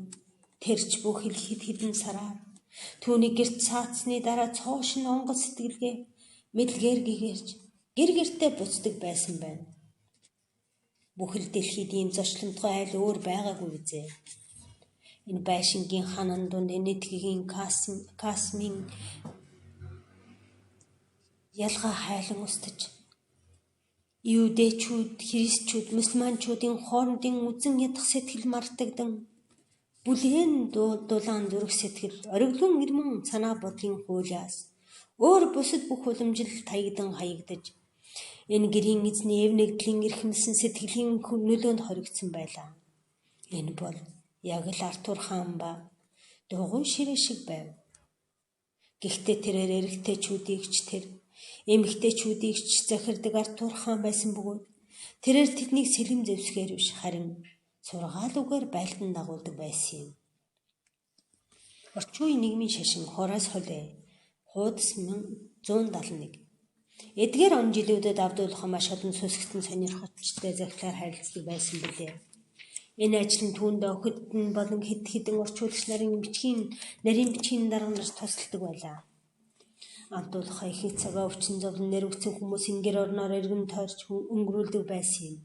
тэрч бүх хэд хэдэн сараар түүний гэрт цаацсны дараа цоош нь онгоц сэтгэлгээ мэдлэгээр гэгэрч гэр гертэ буцдаг байсан байна. Бүхэл дэлхийд ийм зочлонтгой айл өөр байгаагүй үзээ. Энэ байшингийн ханан дунд энэтхэгийн касмын ялгаа хайлан устж Иудэчүүд, христчүүд, мусульманчуудын хоорондын үзэн ядах сэтгэл мартагдан бүлээн дулаан зүрх сэтгэл ориглон ирмэн санаа бодлын хуулиас өөр бусад бүх уламжил таягдан хаягдаж энэ гэрийн эзний эвнэгдлийн эрхэмсэн сэтгэлийн нөлөөнд хоригдсон байлаа. Энэ бол яг л Артур хаан ба дугуй ширээ шиг байв. Гэхдээ тэрээр эрэгтэйчүүдийг ч эмэгтэйчүүдийг ч захирдаг Артур хаан байсан бөгөөд тэрээр тэднийг сэлэм зэвсгээр биш харин сургаал үгээр байлдан дагуулдаг байсан юм. Орчин үеийн нийгмийн шашин Хорас Холе хуудас 171. Эдгээр он жилүүдэд Абдулхан маш олон сүсгтэн сонирхолттой захидлаар харилцдаг байсан билээ. Энэ ажил нь түүнд охидн болон хэд хэдэн орчуулагч нарийн бичгийн дарга нарт тусалдаг байлаа. Абдулхан их цагаа өвчин зовлон нэрвэгцэн хүмүүсийн гэр орноор эргэн тойрч өнгөрүүлдэг байсан юм.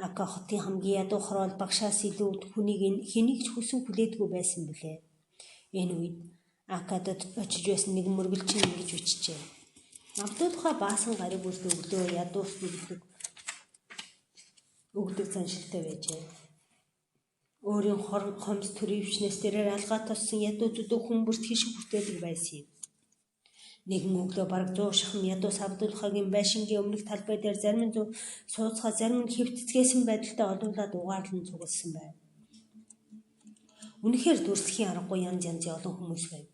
Ака хотын хамгийн ядуу хороол багшаас илүү хэнийг ч хүсэн хүлээдгүй байсан билээ. Энэ үед Акадад очиж байсан нэг мөргөлчин ингэж бичжээ. Абдулхан баасан гариг үрд өглөө ядуус өгдөг заншилтай байжээ. Өөрийн хомс төрөвчнээс тэрээр алгаа тоссон ядуу зүдүү хүмүүст хишиг хүртээдэг байсан юм. Нэгэн өглөө бараг 100 шахам ядуус Абдулхагийн байшингийн өмнөх талбай дээр зарим нь сууцгаа зарим нь хэвтцгээсэн байдалтай олуулаад угаарлан цугласан байв. Үнэхээр дүрслэхийн аргагүй янз янзын олон хүмүүс байв.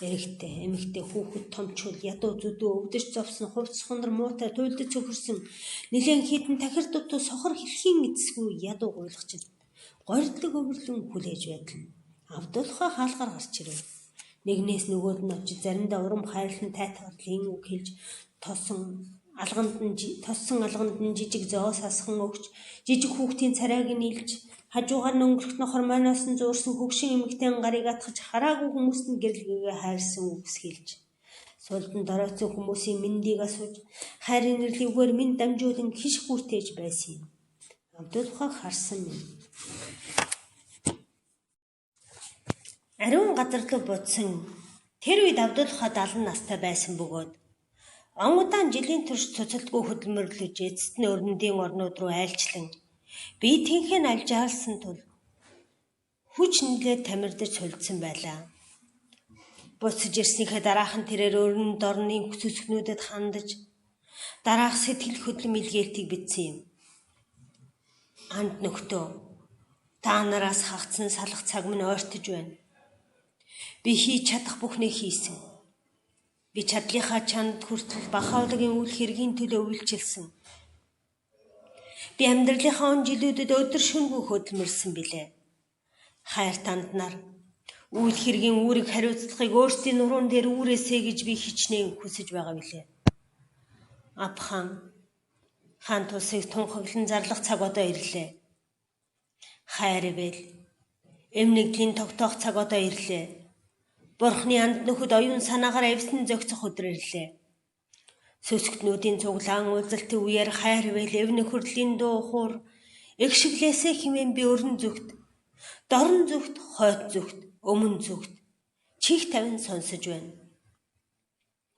Эрэгтэй, эмэгтэй, хүүхэд, томчууд, ядуу зүдүү, өвдөж зовсон, хувцс хунар муутай, туйлдаж цөхөрсөн, нэлээд хитэн тахир дутуу сохор хэлхийн эцсгүй ядуу гуйлгач горьдлог өвөрлөн хүлээж байтал Абдулхан хаалгаар гарч ирэв. Нэгнээс нөгөөд нь очиж заримдаа урам хайрлан тайтгарлын үг хэлж тоссон алганд нь жижиг зоос асхан өгч жижиг хүүхдийн царайг нь илж хажуугаар нь өнгөрөх нохор маноос нь зуурсан хөгшин эмэгтэй гарыг атгаж хараагүй хүмүүст нь гэрэлгээ хайрсан үгс хэлж сулдан доройтсон хүмүүсийн мэндийг асууж хайр инэрлэггээр минь дамжуулан хиш хүртээж байсан юм. Абдулхан харсан юм. Ариун газар руу буцсан тэр үед Абдулхан 70 настай байсан бөгөөд он удаан жилийн турш цуцалтгүй хөдөлмөрлөж эцэст нь өрнөдийн орнууд руу айлчлан бие тэнхэн алжаалсан тул хүч нэлээд тамирдаж сулдсан байлаа. Буцаж ирснийхээ дараахан тэрээр өрнөд орны сүсгнүүдэд хандаж дараах сэтгэл хөдлөм илгээлтийг бичсэн юм. Анд нөхдөө та нараас хагцсан салах цаг минь ойртож байна. Би хийж чадах бүхнээ хийсэн. Би чадлынхаа чанд хүртэл бахаалгийн үйл хэргийн төлөө үйлчилсэн. Би амьдралынхаа он жилүүдэд өдөр шөнөгүй хөдөлмөрлсөн билээ. Хайр танд нар үйл хэргийн үүрэг хариуцлагыг өөрсдийн нуруунд дээр үүрээсэй гэж би хичнээн хүсэж байгаа билээ. Абхан хаан тусыг тунхаглан зарлах цаг одоо ирлээ. Хайр ивэл эмнэгдлийн тогтоох цаг одоо ирлээ. Бурхны анд нөхөд оюун санаагаар авьсан зохицох өдөр ирлээ. Сүсгтнүүдийн цуглаан уулзалтын үеэр хайр ивэл эв нөхөрлийн дуу хуур эгшиглээсээ хэмээн би өрн зүгт, дорн зүгт, хойд зүгт, өмнө зүгт чих тавин сонсож байна.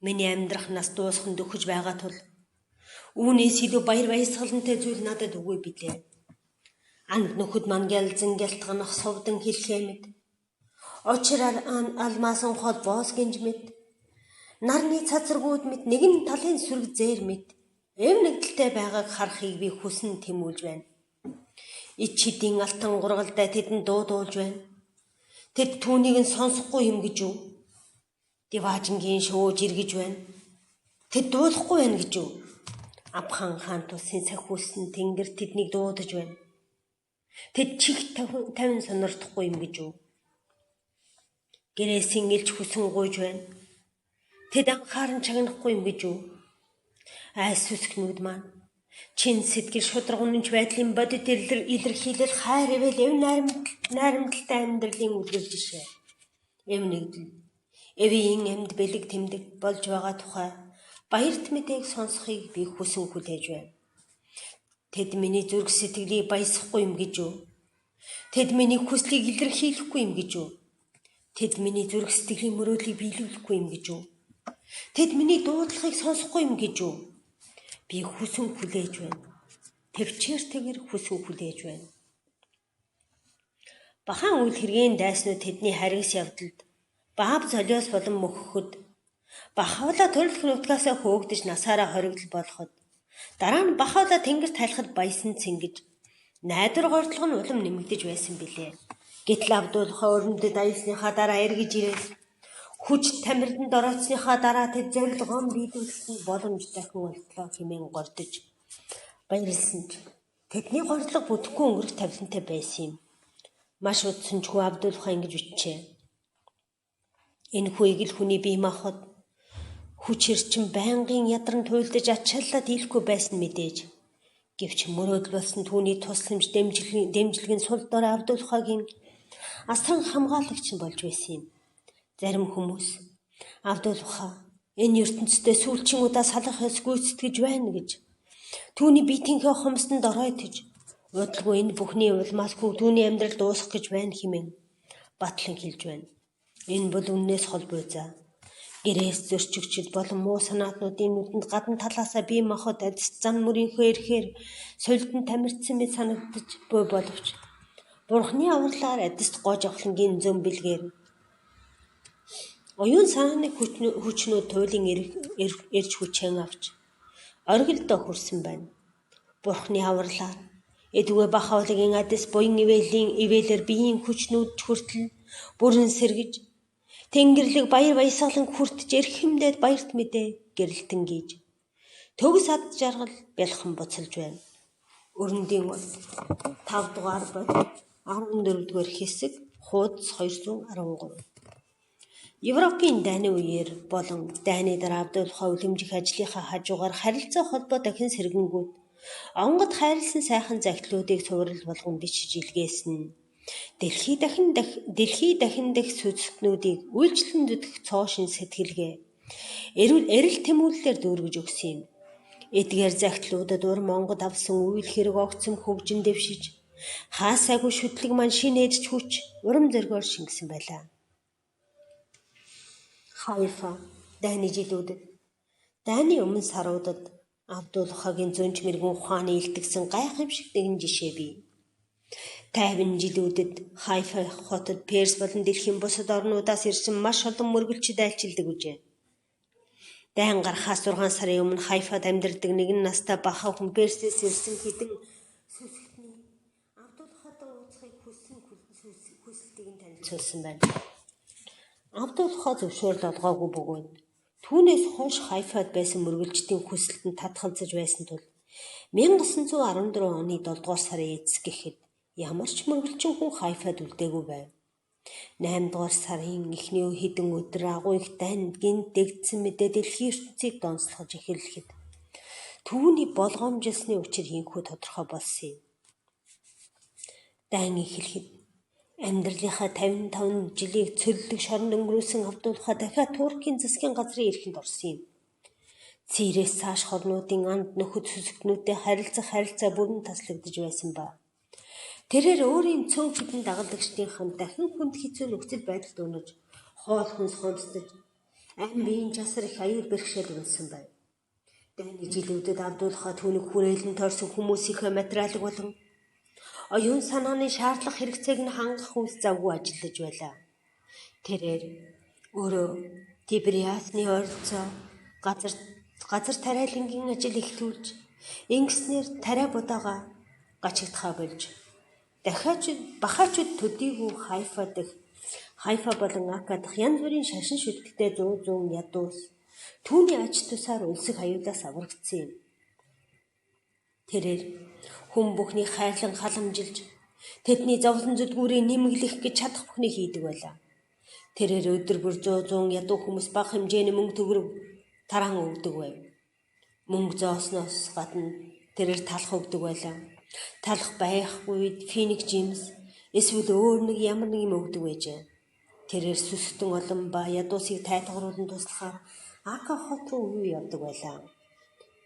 Миний амьдрах нас дуусахын дөхөж байгаа тул үүнээс илүү баяр баясгалантай зүйл надад үгүй билээ. Анд нөхөд маань гялзан гялтганах совдан хэлхээ мэд, очраар алмаасан хол боос гинж мэд, нарны цацаргууд мэд, нэгэн талын сүрэг зээр мэд эв нэгдэлтэй байгааг харахыг би хүсэн тэмүүлж байна. Ич хэдийн алтан гургалдаа тэдэнд дуудуулж байна. Тэд түүнийг нь сонсохгүй юм гэж үү? Диваажингийн шөөж иргэж байна. Тэд дуулахгүй байна гэж үү? Абхан хаан тусын сахиулсан тэнгэр тэднийг дуудаж байна. Тэд чих тавин сонирдохгүй юм гэж үү? Гэрээсийн илж хүсэн гуйж байна. Тэд анхааран чагнахгүй юм гэж үү? Айс сүсгнүүд маань чин сэтгэл шудраг үнэнч байдлын бодит илэрхийлэл хайр ивэл эв найрамдалтай амьдралын үлгэр жишээ. Эв нэгдэл, эвийн амьд бэлэг тэмдэг болж байгаа тухай баярт мэдээг сонсохыг би хүсэн хүлээж байна. Тэд миний зүрх сэтгэлийг баясахгүй юм гэж үү? Тэд миний хүслийг илэрхийлэхгүй юм гэж үү? Тэд миний зүрх сэтгэлийн мөрөөдлийг биелүүлэхгүй юм гэж үү? Тэд миний дуудлагыг сонсохгүй юм гэж үү? Би хүсэн хүлээж байна. Төвчээртэйгээр хүсэн хүлээж байна. Бахан үйл хэргийн дайснууд тэдний харгас явдалд баав золиос болон мөхөхөд бахавла төрөлх нутгаасаа хөөгдөж насаараа хоригдол болоход дараа нь бахавла тэнгэрт хайлахад баясан цэнгэж найдвар гордлого нь улам нэмэгдэж байсан билээ. Гэтэл Абдулхаа өрнөдөд аюулсныхаа дараа эргэж ирээд хүч тамирданд ороцсныхаа дараа тэд зорилгоон биелүүлэх боломж дахин олдлоо хэмээн гордож баярлсан ч тэдний гордлого бүтэхгүй өнгөрөх тавилантай байсан юм. Маш удсан ч хүү Абдулхаа ингэж үтчээ. Энэ хүийг л хүний бие махбод хүч хэрчэн байнгын ядарн туйлдаж ачааллаад ийлэхгүй байсан мэдээж. Гэвч мөрөөдөл болсон түүний тусламж дэмжлэг нь сул дор Абдулхаагийн асран хамгаалагч нь болж байсан юм. Зарим хүмүүс Абдулхаа энэ ертөнцийн сүүлчийн удаа салахаас гүйцэтгэж байна гэж түүний биетийнхээ хомсдонд оройтож удалгүй энэ бүхний улмаасгүй түүний амьдрал дуусах гэж байна хэмээн батлан хэлж байна. Энэ бол үннээс хол буйзаа. Гэрээс зөрчигчд болон муу санаатнуудын нүдэнд гадна талаасаа бие махбод адис зам мөрийнхөө ирэхээр сулдан тамирцсан мэт санагдаж буй боловч Бурхны авралаар адист гож авахлангийн зөмбөлгээр оюун санааны хүчнүүд туйлын ирж хүчээн авч оргилдоо хүрсэн байна. Бурхны авралаар эдүгэ бахавлагийн адис буян ивэлэр биеийн хүчнүүд хүртэл бүрэн сэргэж Тэнгэрлэг баяр баясгалан хүртэж эрхэмдээд баярт мэдээ гэрэлтэн гийж төгс ад жаргал бэлхэн буцалж байна. Өрөндийн 5 дугаар бол 14 дугаар хэсэг хуудас 213. Европын дайны үеэр болон дайны дараа Абдулхаа үлэмжих ажлынхаа хажуугаар харилцаа холбоо дахин сэргэнгүүт онгод хайрлсан сайхан загтлуудыг цуврал болгон бичиж илгээсэн. Дэлхий дахин дэх сүнслэгнүүдийг үйлчлэн зүтгэх цоошин сэтгэлгээ эрэл тэмүүлэлээр дүүргэж өгсөн юм. Эдгээр загтлуудад урам онгод авсан үйл хэрэг огцом хөгжин дэвшиж хаасаагүй шүтлэг маань шинэ эдж хүч урам зоригоор шингэсэн байлаа. Хайфа дайны жилүүдэд дайны өмнө саруудад Абдулхаагийн зөнч мэрэгэн ухааны илтгэсэн гайхамшиг нэгэн жишээ бий. 50 жилүүдэд Хайфа хотод Перс болон дэлхийн бусад орнуудаас ирсэн маш олон мөргөлчид айлчилдаг үжээ. Дайн гарахаас 6 сарын өмнө Хайфад амьдардаг нэгэн настай бахав хүн Персээс ирсэн хэдэн сүсэлтний Абдулхаатай уулзахыг хүсэлтийг нь танилцуулсан байна. Абдулхаа зөвшөөрөл олгоогүй бөгөөд түүнээс хойш Хайфад байсан мөргөлчдийн хүсэлтэнд татгалзаж байсан тул 1914 оны 7 дугаар сарын эцэс гэхэд ямар ч мөргөлчин хүн Хайфад үлдээгүй байв. 8 дугаар сарын эхний хэдэн өдөр агуу их дайнд гинт дэгдсэн мэдээ дэлхийн ертөнцийг донслохж эхэллэхэд түүний болгоомжилсны учир хинхүү тодорхой болсон юм. Дайн эхлэхэд амьдралынхаа 55 жилийг цөллөг шоронд өнгөрүүлсэн Абдулхаа дахиад Туркийн засгийн газрын эрхэнд орсон юм. Цээрээс цааш хорнуудын анд нөхөд сүсгтнүүдтэй харилцаа бүрэн таслагдж байсан ба. Тэрээр өөрийн цөөн хідэн дагалдагчдынхан дахин хүнд хэцүү нөхцөл байдалд унаж хоол хүнс хонцдож ам биеийн жасар их аюул бэрхшээл унсан байв. Дайны жилүүдэд Абдулхаа түүнийг хүрээлэн тойрсон хүмүүсийнхээ материалыг болон оюун санааны шаардлага хэрэгцээг нь хангах үс завгүй ажиллаж байлаа. Тэрээр өөрөө Тибриасны ойролцоо газар тариалангийн ажил эхлүүлж ингэснээр тариа будаага гачигдхаа болж бахаачуд төдийгүй Хайфа болон Ака дахь янз бүрийн шашин шүтгтэй 100 ядуус түүний аж тусаар улсыг аюулаас аврагдсан юм. Тэрээр хүн бүхний хайрлан халамжилж тэдний зовлон зүдгүүрийг нэмэглэх гэж чадах бүхнийг хийдэг байлаа. Тэрээр өдөр бүр 100 ядуу хүмүүс бага хэмжээний мөнгө төгрөг тараан өгдөг байв. Мөнгө зоосноос гадна тэрээр талах өгдөг байлаа. Талах байхгүй үед Феник Джеймс эсвэл өөр нэг ямар нэг юм өгдөг байжээ. Тэрээр сүсгтэн олон ба ядуусыг тайтгаруулан туслахаар Ака хот руу үе явдаг байлаа.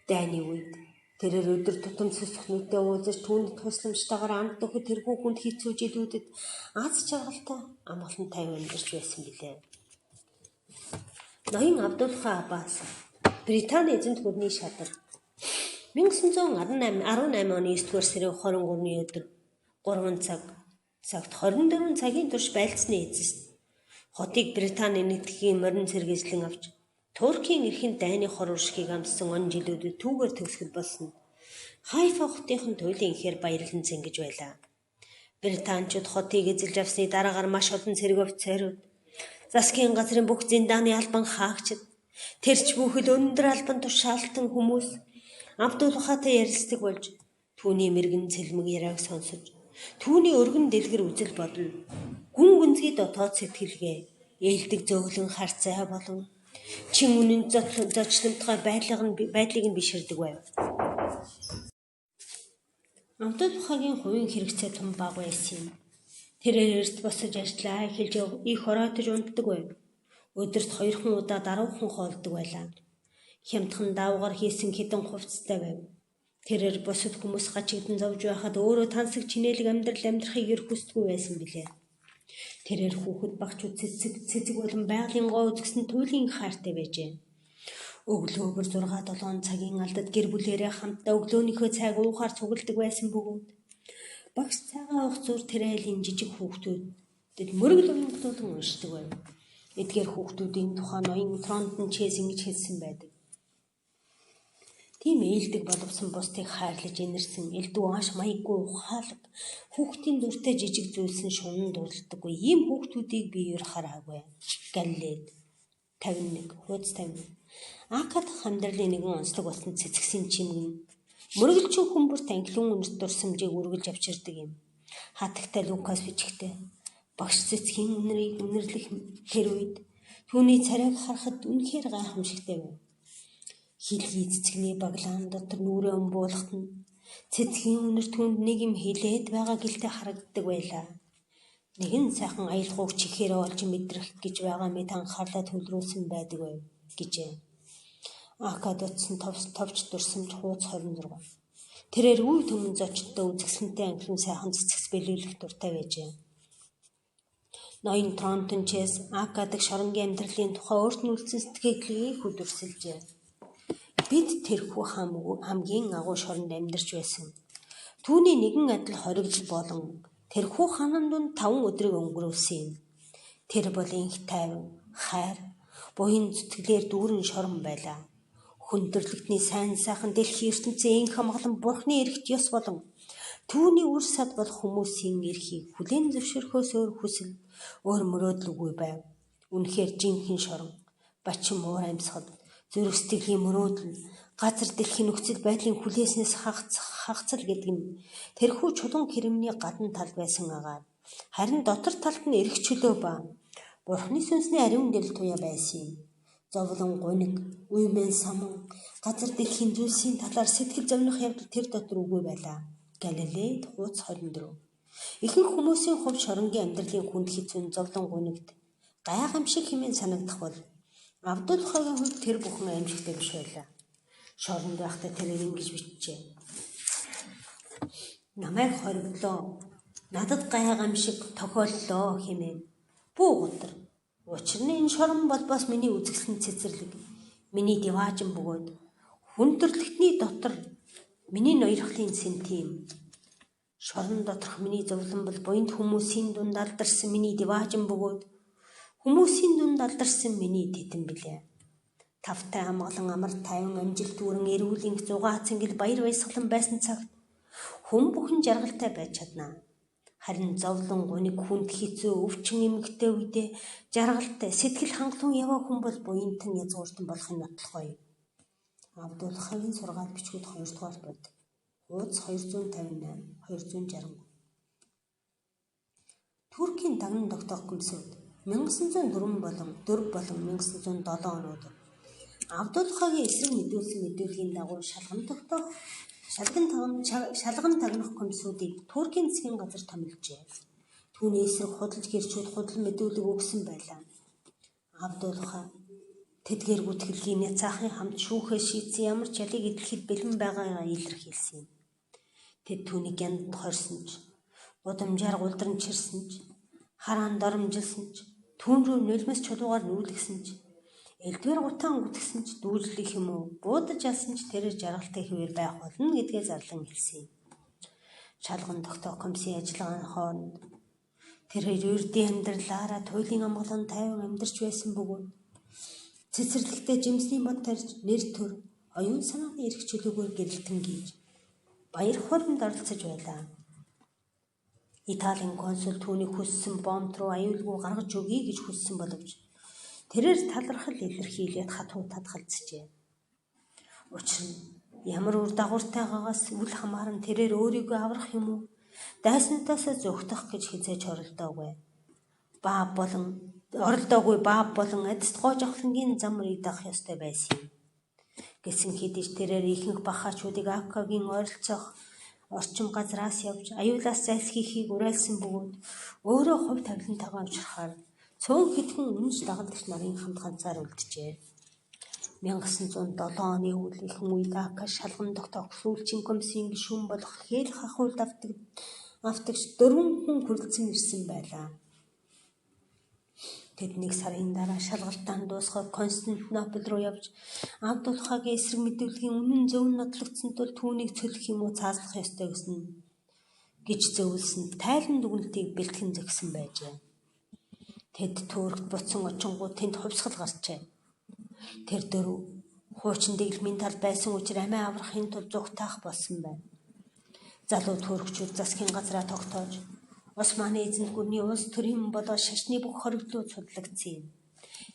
Дайны үед Тэрээр өдөр тутам сүсгнүүдэд уулзаж түүнд тусламжтайгаар амт дөхөд тэрхүү хүнд хэцүү жилүүдэд аз жаргалтай амгалан тайван амьдарч байсан билээ. Ноён Абдулха Аббас Британи эзэнт гүрний шадар 1918 оны 9-р сарын 23-ны өдөр 3 цагт 24 цагийн турш байлцсны эцэст хотыг Британи нэгтгэхийн морин сэргээжлэн авч Туркийн эрхэнд дайны хор уршгийг амссан он жилүүдэд түүгээр төгсгөл болсон Хайфа хотынхон туйлын ихээр баярлан цэнгэж байлаа. Британчууд хотыг эзэлж авсны дараагаар маш олон цэрэг офицерууд, засгийн газрын бүх зиндааны албан хаагчид, тэрч бүхэл өндөр албан тушаалтан хүмүүс Абдулхатай ярилцдаг болж түүний мэрэгэн цэлмэг яриаг сонсож, түүний өргөн дэлгэр үзэл бодно. Гүн гүнзгий дотоод сэтгэлгээ, ээлдэг зөөлөн харцай болон чин үнэн зочломтгой байдлыг нь биширдэг байв. Абдулхагийн хувийн хэрэгцээ том бага байсан юм. Тэр эрт босож ажиллаа эхэлж их хороотож унтдаг байв. Өдөрт 2 удаа даруухан хоолдог байлаа. Хямдхан давгаар хийсэн хэдэн хувцастай байв. Тэрээр бусад хүмүүс гачигдан зовж байхад өөрөө тансаг чинээлэг амьдрахыг ер хүсдэггүй байсан билээ. Тэрээр хүүхэд багчууд цэцэг болон байгалийн гоо үзэсгэлэн туйлын хаартай байжээ. Өглөө бүр 6-7 цагийн алдад гэр бүлээрээ хамтдаа өглөөнийхөө цайг уухаар цугладаг байсан бөгөөд багш цагаан уух зур тэрээлийн жижиг хүүхдүүдэд мөргөл уянгалуулан уншдаг байв. Эдгээр хүүхдүүдийн тухай ноён Тронтон Чэйз ингэж хэлсэн байдаг. Тийм ээлдэг боловсон бусдыг хайрлаж инэрсэн элдв ааш маяггүй ухаалаг хүүхдийн дүртэй жижиг зүйлсэн шунан дурладаггүй ийм хүүхдүүдийг би ер хараагүй. Галилед 51 хуудас 50 Акад амьдралын нэгэн онцлог болсон цэцгсийн чимгэн мөргөлчийн хүмүүрт англиун үнэрт дурсамжийг үргэлж авчирдаг юм. Хатагтай Лукас бичгтээ багш цэцгийн үнэрийг үнэрлэх тэр үед түүний царайг харахад үнэхээр гайхамшигтай байв. Хилгий цэцгний баглаан дотор нүрээ өмбуулахад нь цэцгийн үнэр түүнд нэг юм хилээд байгаа гэлтэй харагддаг байлаа. Нэгэн сайхан аялгауг чихээрээ олж мэдрэх гэж байгаа мэт анхаарлаа төвлөрүүлсэн байдаг байв гэжээ. Акад утсан товч дурсамж хуудас 26. Тэрээр үе төмөн зочдтой үзэсгэлэнтэй англин сайхан цэцгс бэлүүлэх дуртай байжээ. Ноён Тронтон Чэйз Акадыг шоронгийн амьдралын тухай өөрт нь үлдсэн сэтгэлийг хөдөрсөлжээ. Бид тэрхүү хамгийн агуу шоронд амьдарч байсан. Түүний нэгэн адил хоригдол болон тэрхүү ханан дунд 5 өдрийг өнгөрүүлсэн юм. Тэр бол инх тайван, хайр, буян зүтгэлээр дүүрэн шорон байлаа. Хүндрэлтний сайн сайхан дэлхийн ертөнцийн инх хамгаалан бурхны эрхт ёс болон түүний үр сад бол хүмүүсийн эрхийг хүлээн зөвшөөрөхөөс өөр хүсэл, өөр мөрөөдөл үгүй байв. Үнэхээр жинхэнэ шорон, бачин уур амьсгал, зүрх сэтгэлийн мөрөөдөл, газар дэлхийн нөхцөл байдлын хүлээснээс хагацл гэдэг нь тэрхүү чулуун хэрэмний гадна тал байсан агаар харин дотор талд нь эрх чөлөө ба бурхны сүнсний ариун гэрэл туяа байсан юм. Зовлон гуниг, уймэн саман, газар дэлхийн зүйлсийн талаар сэтгэл зовних явдал тэр дотор үгүй байлаа. Галилед хуудас 24. Ихэнх хүмүүсийн хувьд шоронгийн амьдралын хүнд хэцүү зовлон гунигт гайхамшиг хэмээн санагдах бол Абдулхагийн хувьд тэр бүхэн аимшигтай биш байлаа. Шоронд байхдаа тэрээр ингэж бичжээ. Намайг хориглоо. Надад гайхамшиг тохиоллоо хэмээн. Бүү гутар. Учир нь энэ шорон бол бас миний үзэсгэлэн цэцэрлэг. Миний диваажин бөгөөд хүндрэлтний дотор миний ноёрхлын сэнтим. Шорон доторх миний зовлон бол буянт хүмүүсийн дунд алдарсан миний диваажин бөгөөд хүмүүсийн дунд алдарсан миний тэтэн билээ. Тавтай амгалан амар тайван амжилт дүүрэн эрүүлийн зугаа цэнгэл баяр баясгалан байсан цагт хүн бүхэн жаргалтай байж чаднаа. Харин зовлон гуниг хүнд хэцүү өвчин эмгтэй үедээ жаргалтай сэтгэл хангалуун яваа хүн бол буянтан язгууртан болохын нотлохой. Абдулхагийн сургаал бичгүүд 2 дугаар бод. Хуудас 258 260. Туркийн дагнан тогтоох гүмсүүд 1904 болон 1907 онууд Абдулхагийн эсрэг мэдүүлсэн мэдүүлгийн дагуу шалган тагнах гүмсүүдийг Туркийн засгийн газар томилжээ. Түүний эсрэг худалж гэрчүүд худал мэдүүлэг өгсөн байлаа. Абдулха Тэдгээр гүтгэлгийн цаахын хамт шүүхээ шийдсэн ямар ч ялыг эдлэхэд бэлэн байгаагаа илэрхийлсэн юм. Тэд түүнийг яндад хорьсон ч, удамжаар гулдран чирсэн ч, хараан доромжилсан ч, түүн рүү нулимс чулуугаар нүүлгсэн ч, элдвэр гутаан гүтгсэн ч, дүүжлэх юм уу, буудаж алсан ч тэрээр жаргалтай хэвээр байх болно гэдгээ зарлан хэлсэн юм. Шалган тогтоох комиссийн ажиллагааны хооронд тэрээр ердийн амьдралаараа туйлын амгалан тайван амьдарч байсан бөгөөд цэцэрлэгтээ жимсний бод тарьж нэр төр оюун санааны эрх чөлөөгөөр гэрэлтэн гийж баяр хоолнд оролцож байлаа. Италийн консул түүнийг хүссэн бомб руу аюулгүй гаргаж өгье гэж хүссэн боловч тэрээр талархал илэрхийлээд хатуу татгалзжээ. Учир нь ямар үр дагавартайгаас үл хамааран тэрээр өөрийгөө аврах юм уу? Дайснуудаас зөгтөх гэж хизээж оролдоогүй. Бааб болон адист гоо жавхлангийн зам идэх ёстой байсан юм. Гэсэн хэдиж тэрээр ихэнх бахаачуудыг Акагийн ойролцоох орчин газраас явж аюулаас зайлсхийхийг уриалсан бөгөөд өөрөө хувь тавилантайгаа авчрахаар цөөн хэдхэн үнж дагалдагч нарын хамт ганцаар үлджээ. 1907 оны үйл ихэнх үед Ака шалган тогтоох сүүлчийн комиссийн гишүүн болох Хэл хахуйлд автагч 4 хүн хүрэлцэн ирсэн байлаа. Тэд нэг сарын дараа шалгалтаа дуусгаад Константинополь руу явж Абдулхагийн эсрэг мэдүүлгийн үнэн зөв нь нотлогдсон тул түүнийг цөлөх юм уу цааслах ёстой гэж зөвлөсөн тайлан дүгнэлтийг бэлтгэн зөксөн байжээ. Тэд Туркт буцсан очингууд тэнд хувьсгал гарчээ. Тэр 4 хуучин дэглэмийн тал байсан учраас амиа аврахын тулд зүгтаах болсон байна. Залуу туркчууд засгийн газраа тогтоож Османы эзэнт гүрний улс төрийн болоо шашны бүх хоригдлууд судлагдсан юм.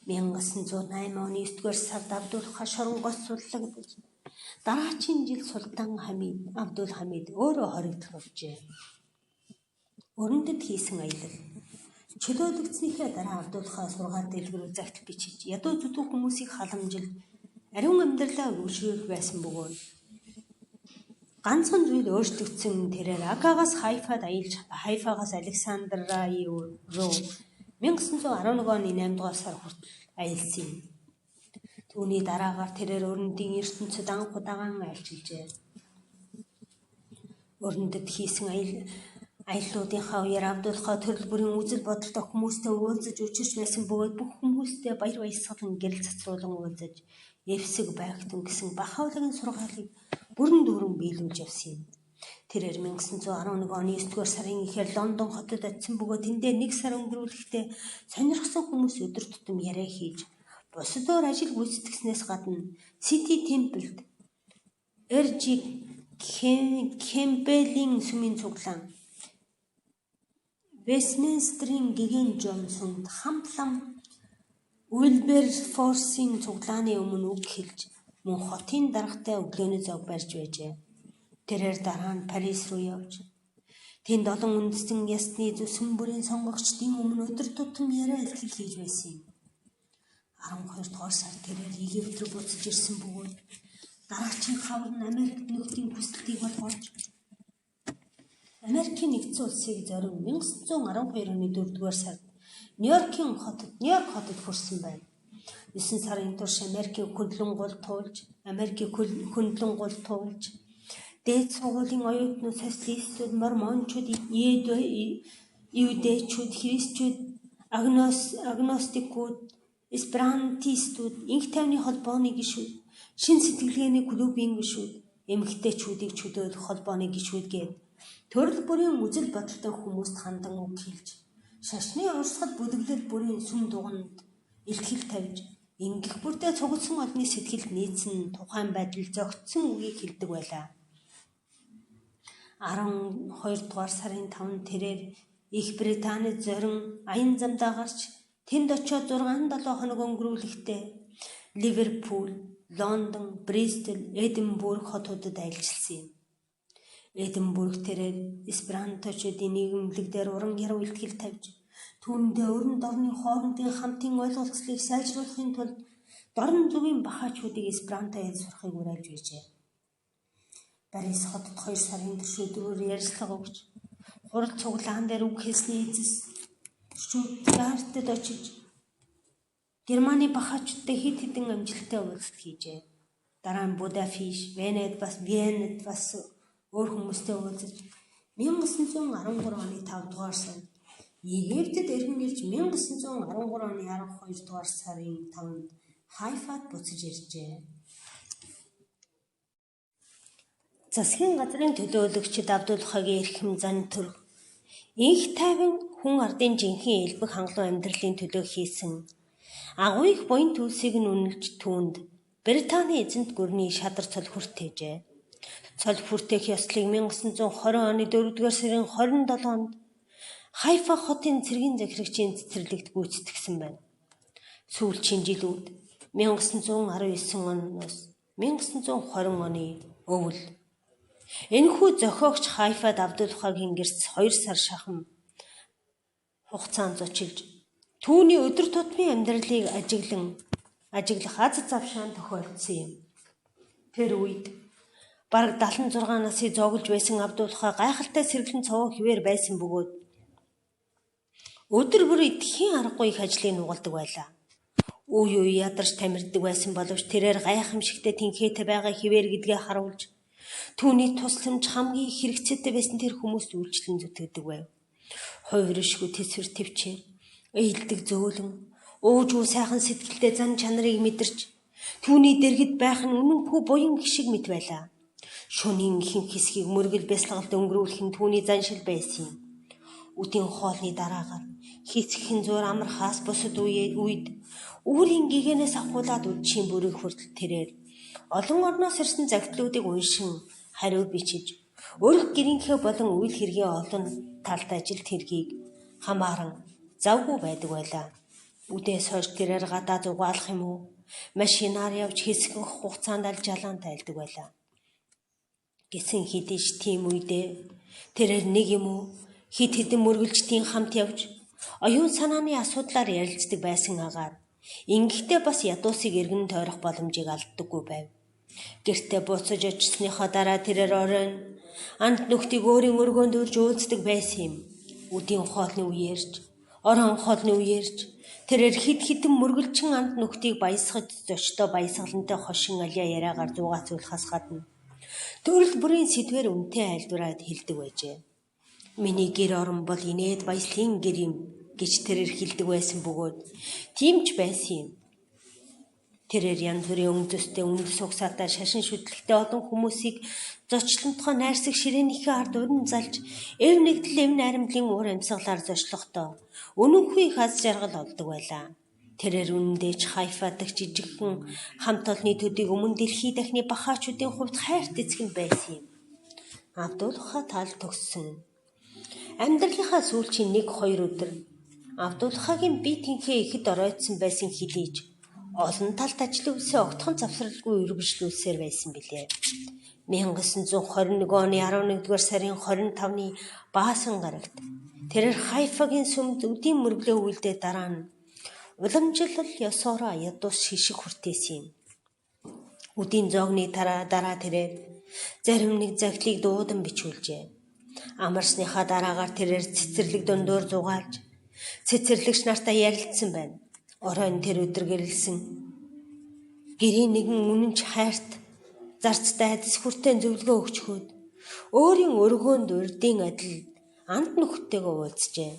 1908 оны 9-р сард Абдулха шоронгоос судлагдаж дараагийн жил Султан Абдул Хамид өөрөө хоригдол болжээ. Өрөндөд хийсэн аялал. Чөлөөлөгдснийхээ дараа Абдулха сургаал дэлгэрүү загт бичиж ядуу зүдүү хүмүүсийг халамжилж ариун амьдралаа үргэлжлүүлэх байсан бөгөөд ганцхан зүйл өөрчлөгдсөн тэрээр Акагаас Хайфагаас Александраа руу 1911 оны 8 дугаар сар хүртэл аялсан юм. Түүний дараагаар тэрээр өрөндийн ертөнцид анх удаан айлчилжээ. Өрөндөд хийсэн аяллуудынхаа үеэр Абдулха төрөл бүрийн үзэл бодолтой хүмүүстэй уулзаж учирч байсан бөгөөд бүх хүмүүстэй баяр баясгалан гэрэл цацруулан уулзаж Эвсэг байгтун гэсэн Бахаулагийн сургаалыг бүрэн дүүрэн биелүүлж явсан юм. Тэрээр 1911 оны 9-р сарын ихээр Лондон хотод очисон бөгөөд тэндээ 1 сар өнгөрүүлэхдээ сонирхсан хүмүүс өдөр тутам яриа хийж бусад өөр ажил гүйцэтгэснээс гадна Сити Темплд R.G. Кэмпбеллийн сүмийн цуглаан Вестминстерийн гэгэн Джонсонд хамтлан Уилберфорсийн цуглааны өмнө үг хэлж мөн хотын даргатай өглөөний зог барьж байжээ. Тэрээр дараа нь Парис руу явж тэнд олон үндэстэн ясны зүсэн бүрийн сонгогчдын өмнө өдөр тутам яриа илтгэл хийж байсан юм. 12 дугаар сар тэрээр Египт рүү буцаж ирсэн бөгөөд дараагийн хавар нь Америкт нөхдийн хүсэлтийг болгож Америкийн нэгдсэн улсыг зорин 1912 оны 4 дугаар сард Нью-Йорк хотод хүрсэн байна. 9 сарын турш Америкийн хөндлөн гол туулж дээд сургуулийн оюутнууд, социалистууд, мормончууд, иудэчүүд, христчүүд, агностикууд, эсперантистууд, инх тайвны холбооны гишүүд, шин сэтгэлгээний клубын гишүүд, эмэгтэйчүүдийг чөлөөлөх холбооны гишүүд гээд төрөл бүрийн үзэл бодолтой хүмүүст хандан үг хэлж шашны урсгал бүлэглэл бүрийн сүм дуганд илтгэл тавьж ингэх бүртээ цугласан олны сэтгэлд нийцэн тухайн байдал зөгцсөн үгийг хэлдэг байлаа. 12 дугаар сарын 5-нд тэрээр Их Британид зорин аян замдаа гарч тэнд очиод 6-7 хоног өнгөрүүлэхдээ Ливерпул, Лондон, Бристол, Эдинбург хотуудад аялжилсан юм. Эдинбург тэрээр эсперанточдын нийгэмлэг дээр уран яруу илтгэл тавьж түүндээ өрн дорны хоорондын хамтын ойлголцлыг сайжруулахын тулд дорн зүгийн бахаачуудыг эсперанто хэл сурахыг уриалж байжээ. Парис хотод 2 сарын турш өдрөөр ярилцлага өгч хурал цуглаан дээр үг хэлсний эцэс Штутгартад очиж Германы бахаачдтай хэд хэдэн амжилттай уулзалт хийжээ. Дараа нь Будапешт, Венед бас өөр хүмүүстэй уулзаж 1913 оны 5 дугаар сард Египтэд эргэн ирж 1913 оны 12 дугаар сарын 5-нд Хайфад буцаж иржээ. Засгийн газрын төлөөлөгчид Абдулхагийн эрхэм зан төрх инх тайван хүн ардын жинхэнэ элбэг хангалуун амьдралын төлөө хийсэн агуу их буян төлсийг нь үнэлж түүнд Британий эзэнт гүрний шадар цол хүртээжээ. Цол хүртээх ёслыг 1920 оны 4-р сарын 27-нд Хайфа хотын цэргийн захирагчийн цэцэрлэгт гүйцэтгсэн байна. Сүүлчийн жилүүд 1919 оноос 1920 оны өвөл. Энэхүү зохиогч Хайфад Абдулхагийн гэрц 2 сар шахам хугацаанд зочилж түүний өдөр тутмын амьдралыг ажиглах аз завшаан тохиолдсон юм. Тэр үед бараг 76 насыг зоглож байсан Абдулха гайхалтай сэргэлэн цовоо хിവэр байсан бөгөөд өдөр бүр идэхийн аргагүй их ажлыг нугалдаг байлаа. Үе үе ядарч тамирддаг байсан боловч тэрээр гайхамшигтай тэнхээтэй байгаа хിവэр гэдгээ харуулж түүний тусламж хамгийн их хэрэгцээтэй байсан тэр хүмүүст үйлчлэн зүтгэдэг байв. Хувиршгүй тэсвэр төвчээр, ээлдэг зөөлөн, уужгүй сайхан сэтгэлтэй зан чанарыг мэдэрч түүний дэргэд байх нь үнэнгүй буян гişиг мэт байлаа. Шөнийн ихэнх хэсгийг мөргөл бясалгалд өнгөрүүлэх нь түүний заншил байсан юм. Үдийн хоолны дараагаар хийцхэн зур амархаас бусад үед үүрийн гигэнээс ахуулаад үдшийн бүрийг хүртэл тэрээр олон орноос ирсэн загтлуудыг уншин хариу бичиж өрх гэрийнхээ болон үйл хэргийн олон талт ажилт хэргийг хамааран завгүй байдаг байлаа. Үдээс хойш тэрээр гадаа зугаалах юм уу? Машинаар явж хэсэгэн хугацаанд аль жалаан тайлдаг байлаа. Гэсэн хэдийч тийм үедээ тэрээр нэг юм уу хид хідэн мөргөлжтийн хамт явж оюун санааны асуудлаар ярилцдаг байсан агаар ингэхдээ бас ядуусыг эргэн тойрох боломжийг алддаггүй байв. Гэртээ буцаж очсныхоо дараа тэрээр оройн анд нөхдийг өөрийн өргөөнд урьж уулздаг байсан юм. Үдийн хоолны үеэрч, орон хоолны үеэрч тэрээр хид хідэн мөргөлчин анд нөхдийг баясгаж зочдоо баясгалантай хошин алиа яриагаар зугаацуулахаас гадна төрөл бүрийн сэдвээр үнтэй айлдвараад хэлдэг байжээ. Миний гэр орон бол инээд баяслын гэр юм гэж тэрээр хэлдэг байсан бөгөөд тийм ч байсан юм. Тэрээр янз бүрийн өнгөстэй үндэс угсаатай шашин шүтлэгтэй олон хүмүүсийг зочлонтгоо найрсаг ширээнийхээ ард уран залж эв нэгдэл эв найрамдлын уур амьсгалаар зочлохдоо үнэнгүй их аз жаргал олдог байлаа. Тэрээр үнэндээ ч Хайфа дахь жижигхэн хамт олонны төдийг өмнө дэлхий дахны бахаачуудын хувьд хайрт эзэг байсан юм. Абдулха тал төгссөн. Амьдралынхаа сүүлчийн 1-2 өдөр Абдулхагийн бие тэнхээ ихэд оройтсон байсан хэлийж олон талт ажлын үсээ огтхон завсралгүй үргэлжлүүлсээр байсан билээ. 1921 оны 11-р сарын 25-ны Баасан гарагт тэрээр Хайфагийн сүмд өдийн мөргөлөө үйлдээ дараа нь уламжлал ёсоор ядуус шишиг хүртээсэн юм. Үдийн зоогны дараа тэрээр зарим нэг загтлыг дуудан бичүүлжээ. Амарсныхаа дараагаар тэрээр цэцэрлэг дундуур зугаалж цэцэрлэгч нартай ярилцсан байна. Оройн тэр өдөр гэрэлсэн гэрийн нэгэн үнэнч хайрт зарцтай адис хүртэн зөвлөгөө өгчхөөд өөрийн өргөөнд урдын адил анд нөхдөйгөө уулзжээ.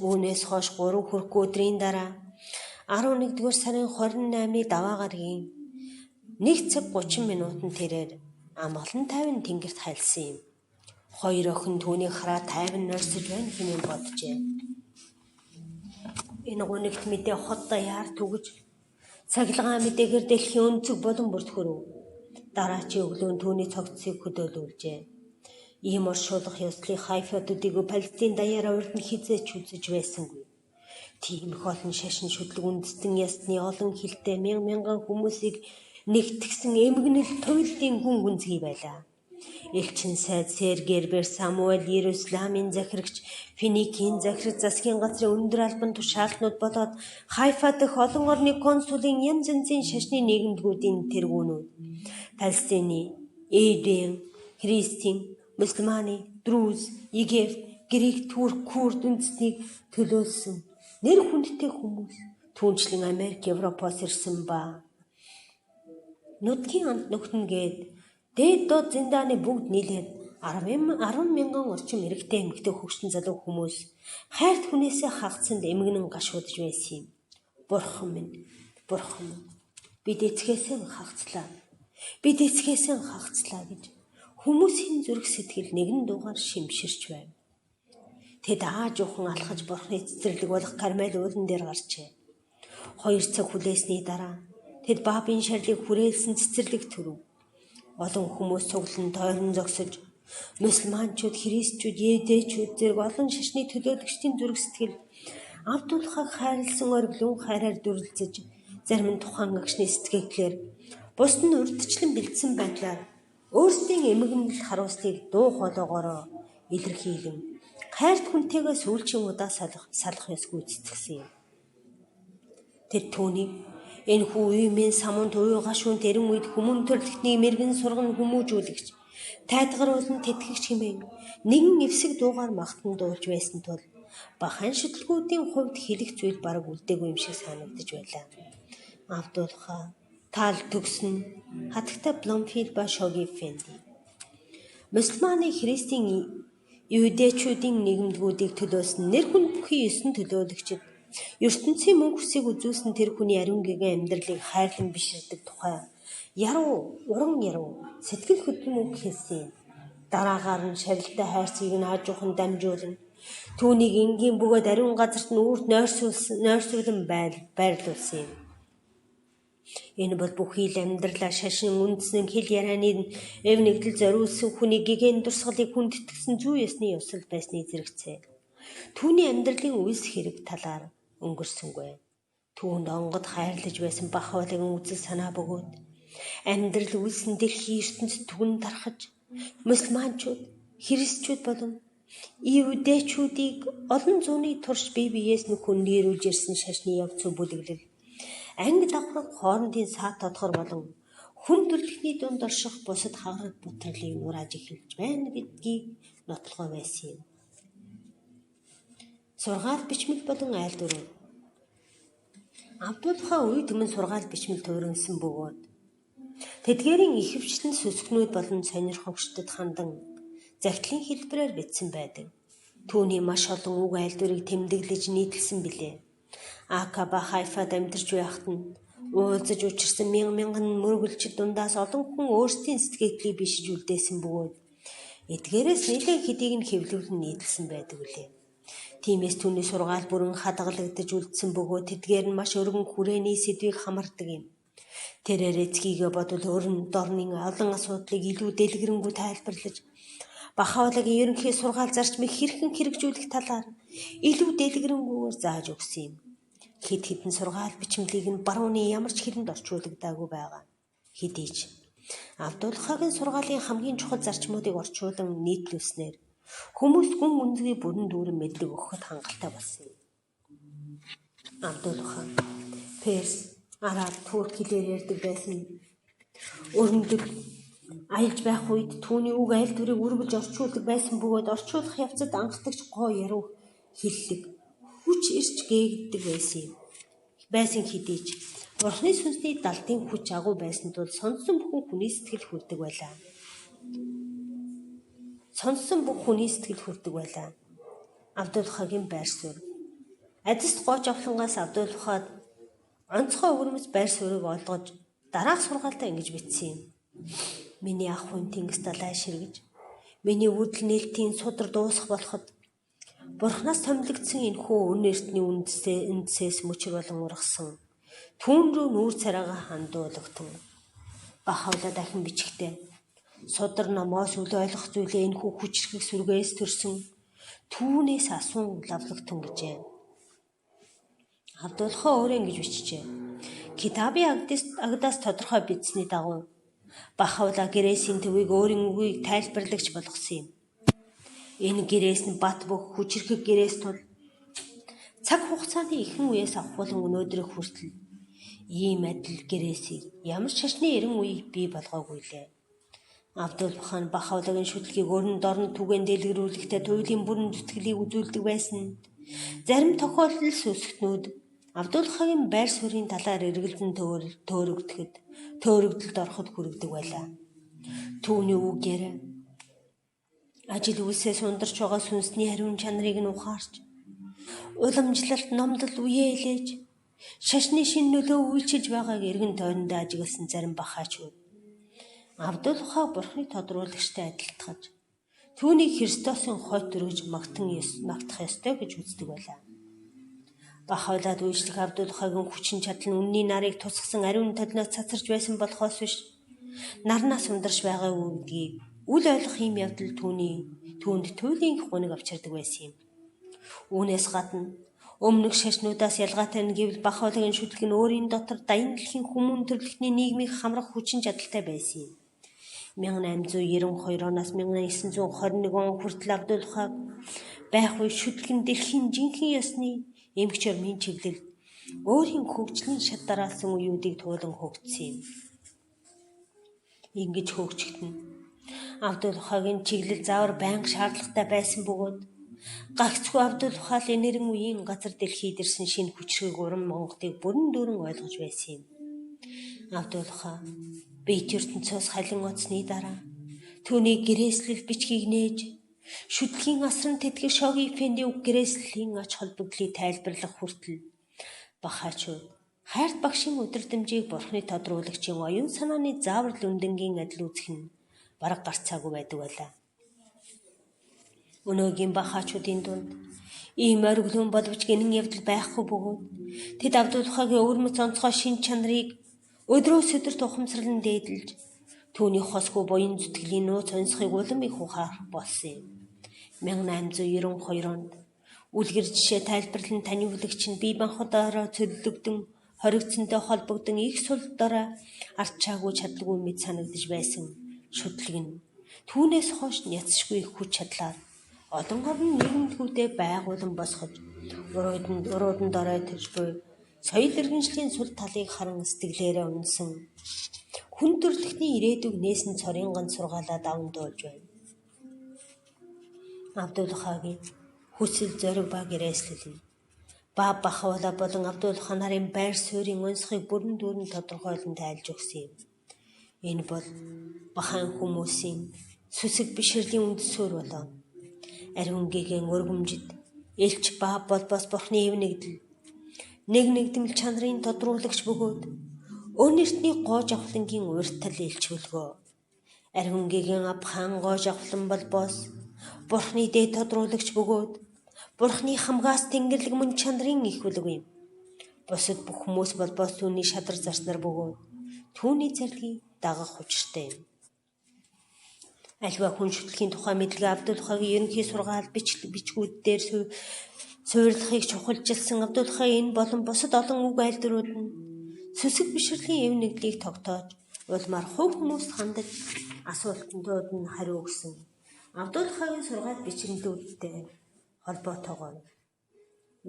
Үүнээс хойш 3 хүрхгүй өдрийн дараа 11-р сарын 28-ны даваа гарагийн 1 цаг 30 минутанд тэрээр ам олон тайван тэнгэрт хайлсан юм. 2 охин түүнийг хараа тайван норсож байна хэмээн боджээ. Энэ гонигт мэдээ хот даяар түгэж цахилгаан мэдээгээр дэлхийн өнцөг болон бүрт хүрв. Дараачийн өглөө түүний цогцсыг хөдөөлүүлжээ. Ийм оршуулах ёслыг Хайфадуудыг Палестин даяараа урд нь хизээч үзэж байсангүй. Тийм их олон шашин шүтлэг үндэстэн ясны олон хилтэй мянган хүмүүсийг нэгтгсэн эмгэнэл туйлдын гүн гүнзгий байлаа. Элчин сайд Сергербер Самуэль Иерусалимын захирагч Финикийн захираг засгийн газрын өндөр албан тушаалтнууд болоод Хайфа дэх олон орны консулын янз янзын шашны нийгэмдгүүдийн тэргүүнүүд Палестины, Эден, Христийн, Мусульманы, Друз, Египт, Грек, Турк, Курд үндэстнийг төлөөлсөн нэр хүндтэй хүмүүс Түүнчлэн Америк, Европоос ирсэн ба нутгийн амт нөхнгээд дээд доод зиндааны бүгд нийлээд 10 мянган орчим эрэгтэй эмэгтэй хөгшин залуу хүмүүс хайрт хүнээсээ хагацсанд эмгэнэн гашуудж байсан юм. Бурхан минь, бид эцгээсээ хагацлаа гэж хүмүүсийн зүрх сэтгэл нэгэн дуугаар шимширч байв. Тэд аажуухан алхаж бурхны цэцэрлэг болох Кармел уулан дээр гарчээ. 2 цаг хүлээсний дараа тэд Бабын шарлыг хүрээлсэн цэцэрлэг төрөв. Олон хүмүүс цуглан тойрон зогсож мусульманчууд, христчүүд, евдейчүүд зэрэг олон шашны төлөөлөгчдийн зүрх сэтгэл Авдулхаг хайрлсан ориглон хайраар дүрлцэж, зарим нь тухайн агшны сэтгэлээр, бус нь урдчлан бэлдсэн байдлаар өөрсдийн эмгэнэлд харуулсныг дуу хоолойгоороо илэрхийлэн хайрт хүнтэйгээ сүүлчийн удаа салах ёс гүйцэтгэсэн юм. Тэд түүнийг энэхүү үеийн самунд уу гашуун тэрэн үед хүмүүн төрлөختний мэрэгэн сурган хүмүүжүүлэгч, тайтгаруулан тэтгэгч хэмээн нэгэн эвсэг дуугаар магтан дуулж байсан тул бахан шүтлгүүдийн хувьд хэлэх зүйл бараг үлдээгүй юм шиг санагдаж байлаа. Авдулха, Тал төгсөн хатагтай Бломфилд ба Шоги Фенди. Мусульманы христийн евдейчүүдийн нийгэмдгүүдийг төлөөсөн нэр хүн бүхий 9 төлөөлөгчд ертөнцийн мөнх хүсийг үзүүлсэн тэр хүний ариун гэгээн амьдралыг хайрлан биширдэг тухай уран яруу сэтгэл хөдлөмөг хэлсэн. Дараагаар нь шарилтай хайрцгийг нь аажуухан дамжуулан түүнийг энгийн бөгөөд ариун газарт нь үрд нойрсуулан байрлуулсан юм. Энэ бол бүхий л амьдралаа шашин үндэснэн хэл ярианы эв нэгдэл зориулсан хүний гэгээн дурсгалыг хүндэтгсэн зүй ёсны ёсол байсны зэрэгцээ. Түүний амьдралын үйлс хэрэг талаар өнгөрсөнгүй. Түүнд онгод хайрлаж байсан бахвалагын үзэл санаа бөгөөд амьдрал үйлсэн дэлхийн ертөнцид түгэн тархаж мусульманчууд, христчүүд болон евдейчүүдийг олон зууны турш бие биеэс нөхөн нэрүүлж ирсэн шашны явц бүлэглэл анги давхраг хоорондын саад тодгор болон хүн төрөлхтний дунд орших бусад хагараг бутралыг нурааж эхэлж байна гэдгийг нотлохоо байсан юм. Сургаал бичмэл болон айл дөрөв. Авдулхаа үед өмнө сургаал бичмэл тууринсан бөгөөд тэдгээрийн ихэвчлэн сүсгнүүд болон сонирхогчдод хандан захидлын хэлбэрээр бичсэн байдаг. Түүний маш олон үг айл дөрийг тэмдэглэж нийтэлсэн билээ. Ака ба Хайфад амьдарч байхад нь уулзаж учирсан мянган мөргөлчд дундаас олон хүн өөрсдийн сэтгэлдлийг бишиж үлдээсэн бөгөөд эдгээрээс нэлээд хэдийг нь хэвлүүлэн нийтэлсэн байдаг үлээ. Тиймээс түүний сургаал бүрэн хадгалагдаж үлдсэн бөгөөд тэдгээр нь маш өргөн хүрээний сэдвийг хамардаг юм. Тэрээр эцгийгээ бодвол өрн дорны олон асуудлыг илүү дэлгэрэнгүй тайлбарлаж бахавлагын ерөнхий сургаал зарчмыг хэрхэн хэрэгжүүлэх талаар илүү дэлгэрэнгүйгээр зааж өгсөн юм. Хэд хэдэн сургаал бичмлийг нь барууны ямар ч хэлэнд орчуулагдаагүй байгаа. Хэдий ч Авдулхагийн сургаалын хамгийн чухал зарчмуудыг орчуулан нийтлүүлснээр хүмүүст гүн үндэсний бүрэн дүүрэн мэдлэг өгөхөд хангалттай болсон юм. Авдулха Перс, Араб, Турк хэлээр ярьдаг байсан. Өрнөдөг аялж байх үед түүний үг айл дүрийг үргэлж орчуулдаг байсан бөгөөд орчуулах явцад анхдагч гоо яруу хиллэг хүч ирж гээгддэг байсан хэдий ч Бурхны сүнсний далдын хүч агуу байсан тул сонссон бүхэн хүний сэтгэл хүрдэг байлаа. Авдулхагийн байр суурь. Адист гоч авлангаас Авдулхад онцгой өвөрмөц байр суурийг олгож дараах сургаалтаа ингэж бичсэн юм. Миний ах хүн тэнгис далай ширгэж, миний үдэл нээлтийн судар дуусах болоход Бурханаас томилогдсон энэхүү өн эртний үндсээс мөчр болон ургасан түүн рүү нүүр царайгаа хандуулгатан бахавла дахин бичихтэй судар номоос үл ойлгох зүйлээ энэхүү хүчрхэг сүргээс төрсөн түүнээс асуун лавлагтан гэжээ. Авдулхаа өөрөө ингэж бичжээ. Китабын агдаас тодорхой бичсний дагуу бахавла гэрээсийн төвийг өөрийн үгийг тайлбарлагч болгосон юм. Энэ гэрээс нь бат бөх хүчрхэг гэрээс тул цаг хугацааны ихэнх үеэс авахуулан өнөөдрийг хүртэл ийм адил гэрээсийг ямар ч шашны 90 үеийг бий болгоогүй лээ. Авдулхан бахавлагын шүтлгийг өрн дорн түгээн дэлгэрүүлэхдээ туйлын бүрэн зүтгэлийг үзүүлдэг байсан. Зарим тохиолдолд сүсгтнүүд Абдулхагийн байр суурийн талаар эргэлдэн төөрөгдөлд ороход хүргэдэг байлаа. Түүний үгээр ажил үйлсээс ундарч байгаа сүнсний хариун чанарыг нь ухаарч, уламжлалт номдол үеэлж, шашны шин нөлөө үйлчилж байгааг эргэн тойрондоо ажигласан зарим бахаачууд Абдулхаг бурхны тодруулагчтай адилтгаж, түүнийг Христосын хойд өргөж магтах ёстой гэж үздэг байлаа. Бахайлаад үйлчлэх Абдулхагийн хүчин чадал нь үнний нарыг тусгасан ариун толноос цацарч байсан болохоос биш, нарнаас ундарч байгаа гэдгийг үл ойлгох юм явдал түүнд туйлын гуниг авчирдаг байсан юм. Үүнээс гадна өмнөх шашнуудаас ялгаатай нь гэвэл Бахайлагийн шүтлэг нь өөрийн дотор даян дэлхийн хүмүүн төрлөختний нийгмийг хамрах хүчин чадалтай байсан юм. 1892 оноос 1921 он хүртэл Абдулхаг байх үе шүтлэг нь дэлхийн жинхэнэ ёсны эмч ормын чиглэл өөрийн хөгжлийн шат дараалсан үеүүдийг туулан хөгжсөн юм. Ингэж хөгжихдээ Абдулхагийн чиглэл заавар байнга шаардлагатай байсан бөгөөд гагцхүү Абдулхал энэрэн үеийн газар дэлхийд ирсэн шинэ хүчрэг уран Монголыг бүрэн дүүрэн ойлгож байсан юм. Абдулха Бийт ертөнцөөс халин оцсны дараа түүний гэрээслэл бичгийг нээж шүтлгийн асран тэтгэх шоги фэнди үг гэрээслийн ач холбогдлыг тайлбарлах хүртэл бахаачууд хайрт багшийн өдөрдмжийг бурхны тодруулагчийн оюун санааны заавар лүндэнгийн адил үзэх нь бараг гарцаагүй байдаг байлаа. Өнөөгийн бахаачуудын дунд ийм ориглон боловч гинэн явдал байхгүй бөгөөд тэд Абдулхагийн өвөрмөц онцгой шин чанарыг өдрөөс өдөрт ухамсарлан дээдэлж түүний хосгүй буян зүтгэлийн нууц онцхыг улам их ухаарах болсон юм. 1892 онд үлгэр жишээ тайлбарлан таниулагч нь бие махбодороо цөллөгдөн хоригдсонтой холбогдсон их сул дорой арчаагүй чадлагүй мэд санагдаж байсан шүтлэг нь түүнээс хойш няцшгүй их хүч чадлаар олон орны нийгэмдгүүдэд байгуулан босгож уруудан дорой төрж буй соёл иргэншлийн сул талыг харан сэтгэлээрээ унсан хүн төрлөختний ирээдүг нээсэн цорын ганц сургаалаа даван дуулж байна. Абдулхагийн хүсэл зориг ба гэрээслэл нь Бахайла болон Абдулха нарын байр суурийн онцгойг бүрэн дүүрэн тодорхойлон тайлж өгсөн юм. Энэ бол Бахайн хүмүүсийн сүсэг бишрлийн үндсүүр болоо. Ариун гээгэн өргөмжид элч ба болбос бурхны эв нэгдмэл чанарын тодруулагч бөгөөд өнөртний гоож авхлангийн урьдтал элч хөлгөө. Ариун гээгэн Абхан гоож авхлан болбос бурхны дээд тодруулагч бөгөөд бурхны хамгаас тэнгэрлэг мөн чанарын их үлэг юм. Бусад бүх хүмүүс болбос түүний шадар зарснаар бөгөөд түүний зарилгийг дагах учиртай юм. Альва хүн шүтлэгийн тухай мэдлэгээ Абдулхагийн ерөнхий сургаал бичгүүд дээр суйрлахыг чухалчилсан Абдулхагийн энэ болон бусад олон үг айлдрууд нь сүсэг бишрлийн эв нэгдлийг тогтоож улмаар хувь хүмүүст хандаж асуултууд нь хариу өгсөн Абдулхагийн сургаал бичгэнлүүдтэй холбоотойгоор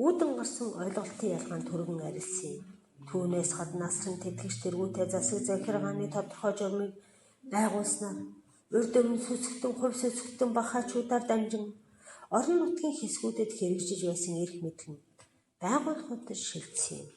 үүдэн гарсан ойлголтын ялгаанд түргэн арилсан юм. Түүнээс гадна насран тэтгэгч тэргүүтэй засаг захиргааны тодорхой журмыг байгуулснаар урд өмнө сүсгтэн хувь сүсгтэн бахаачуудаар дамжин орон нутгийн хэсгүүдэд хэрэгжиж байсан эрх мэдэл нь байгууллагуудад шилжсэн юм.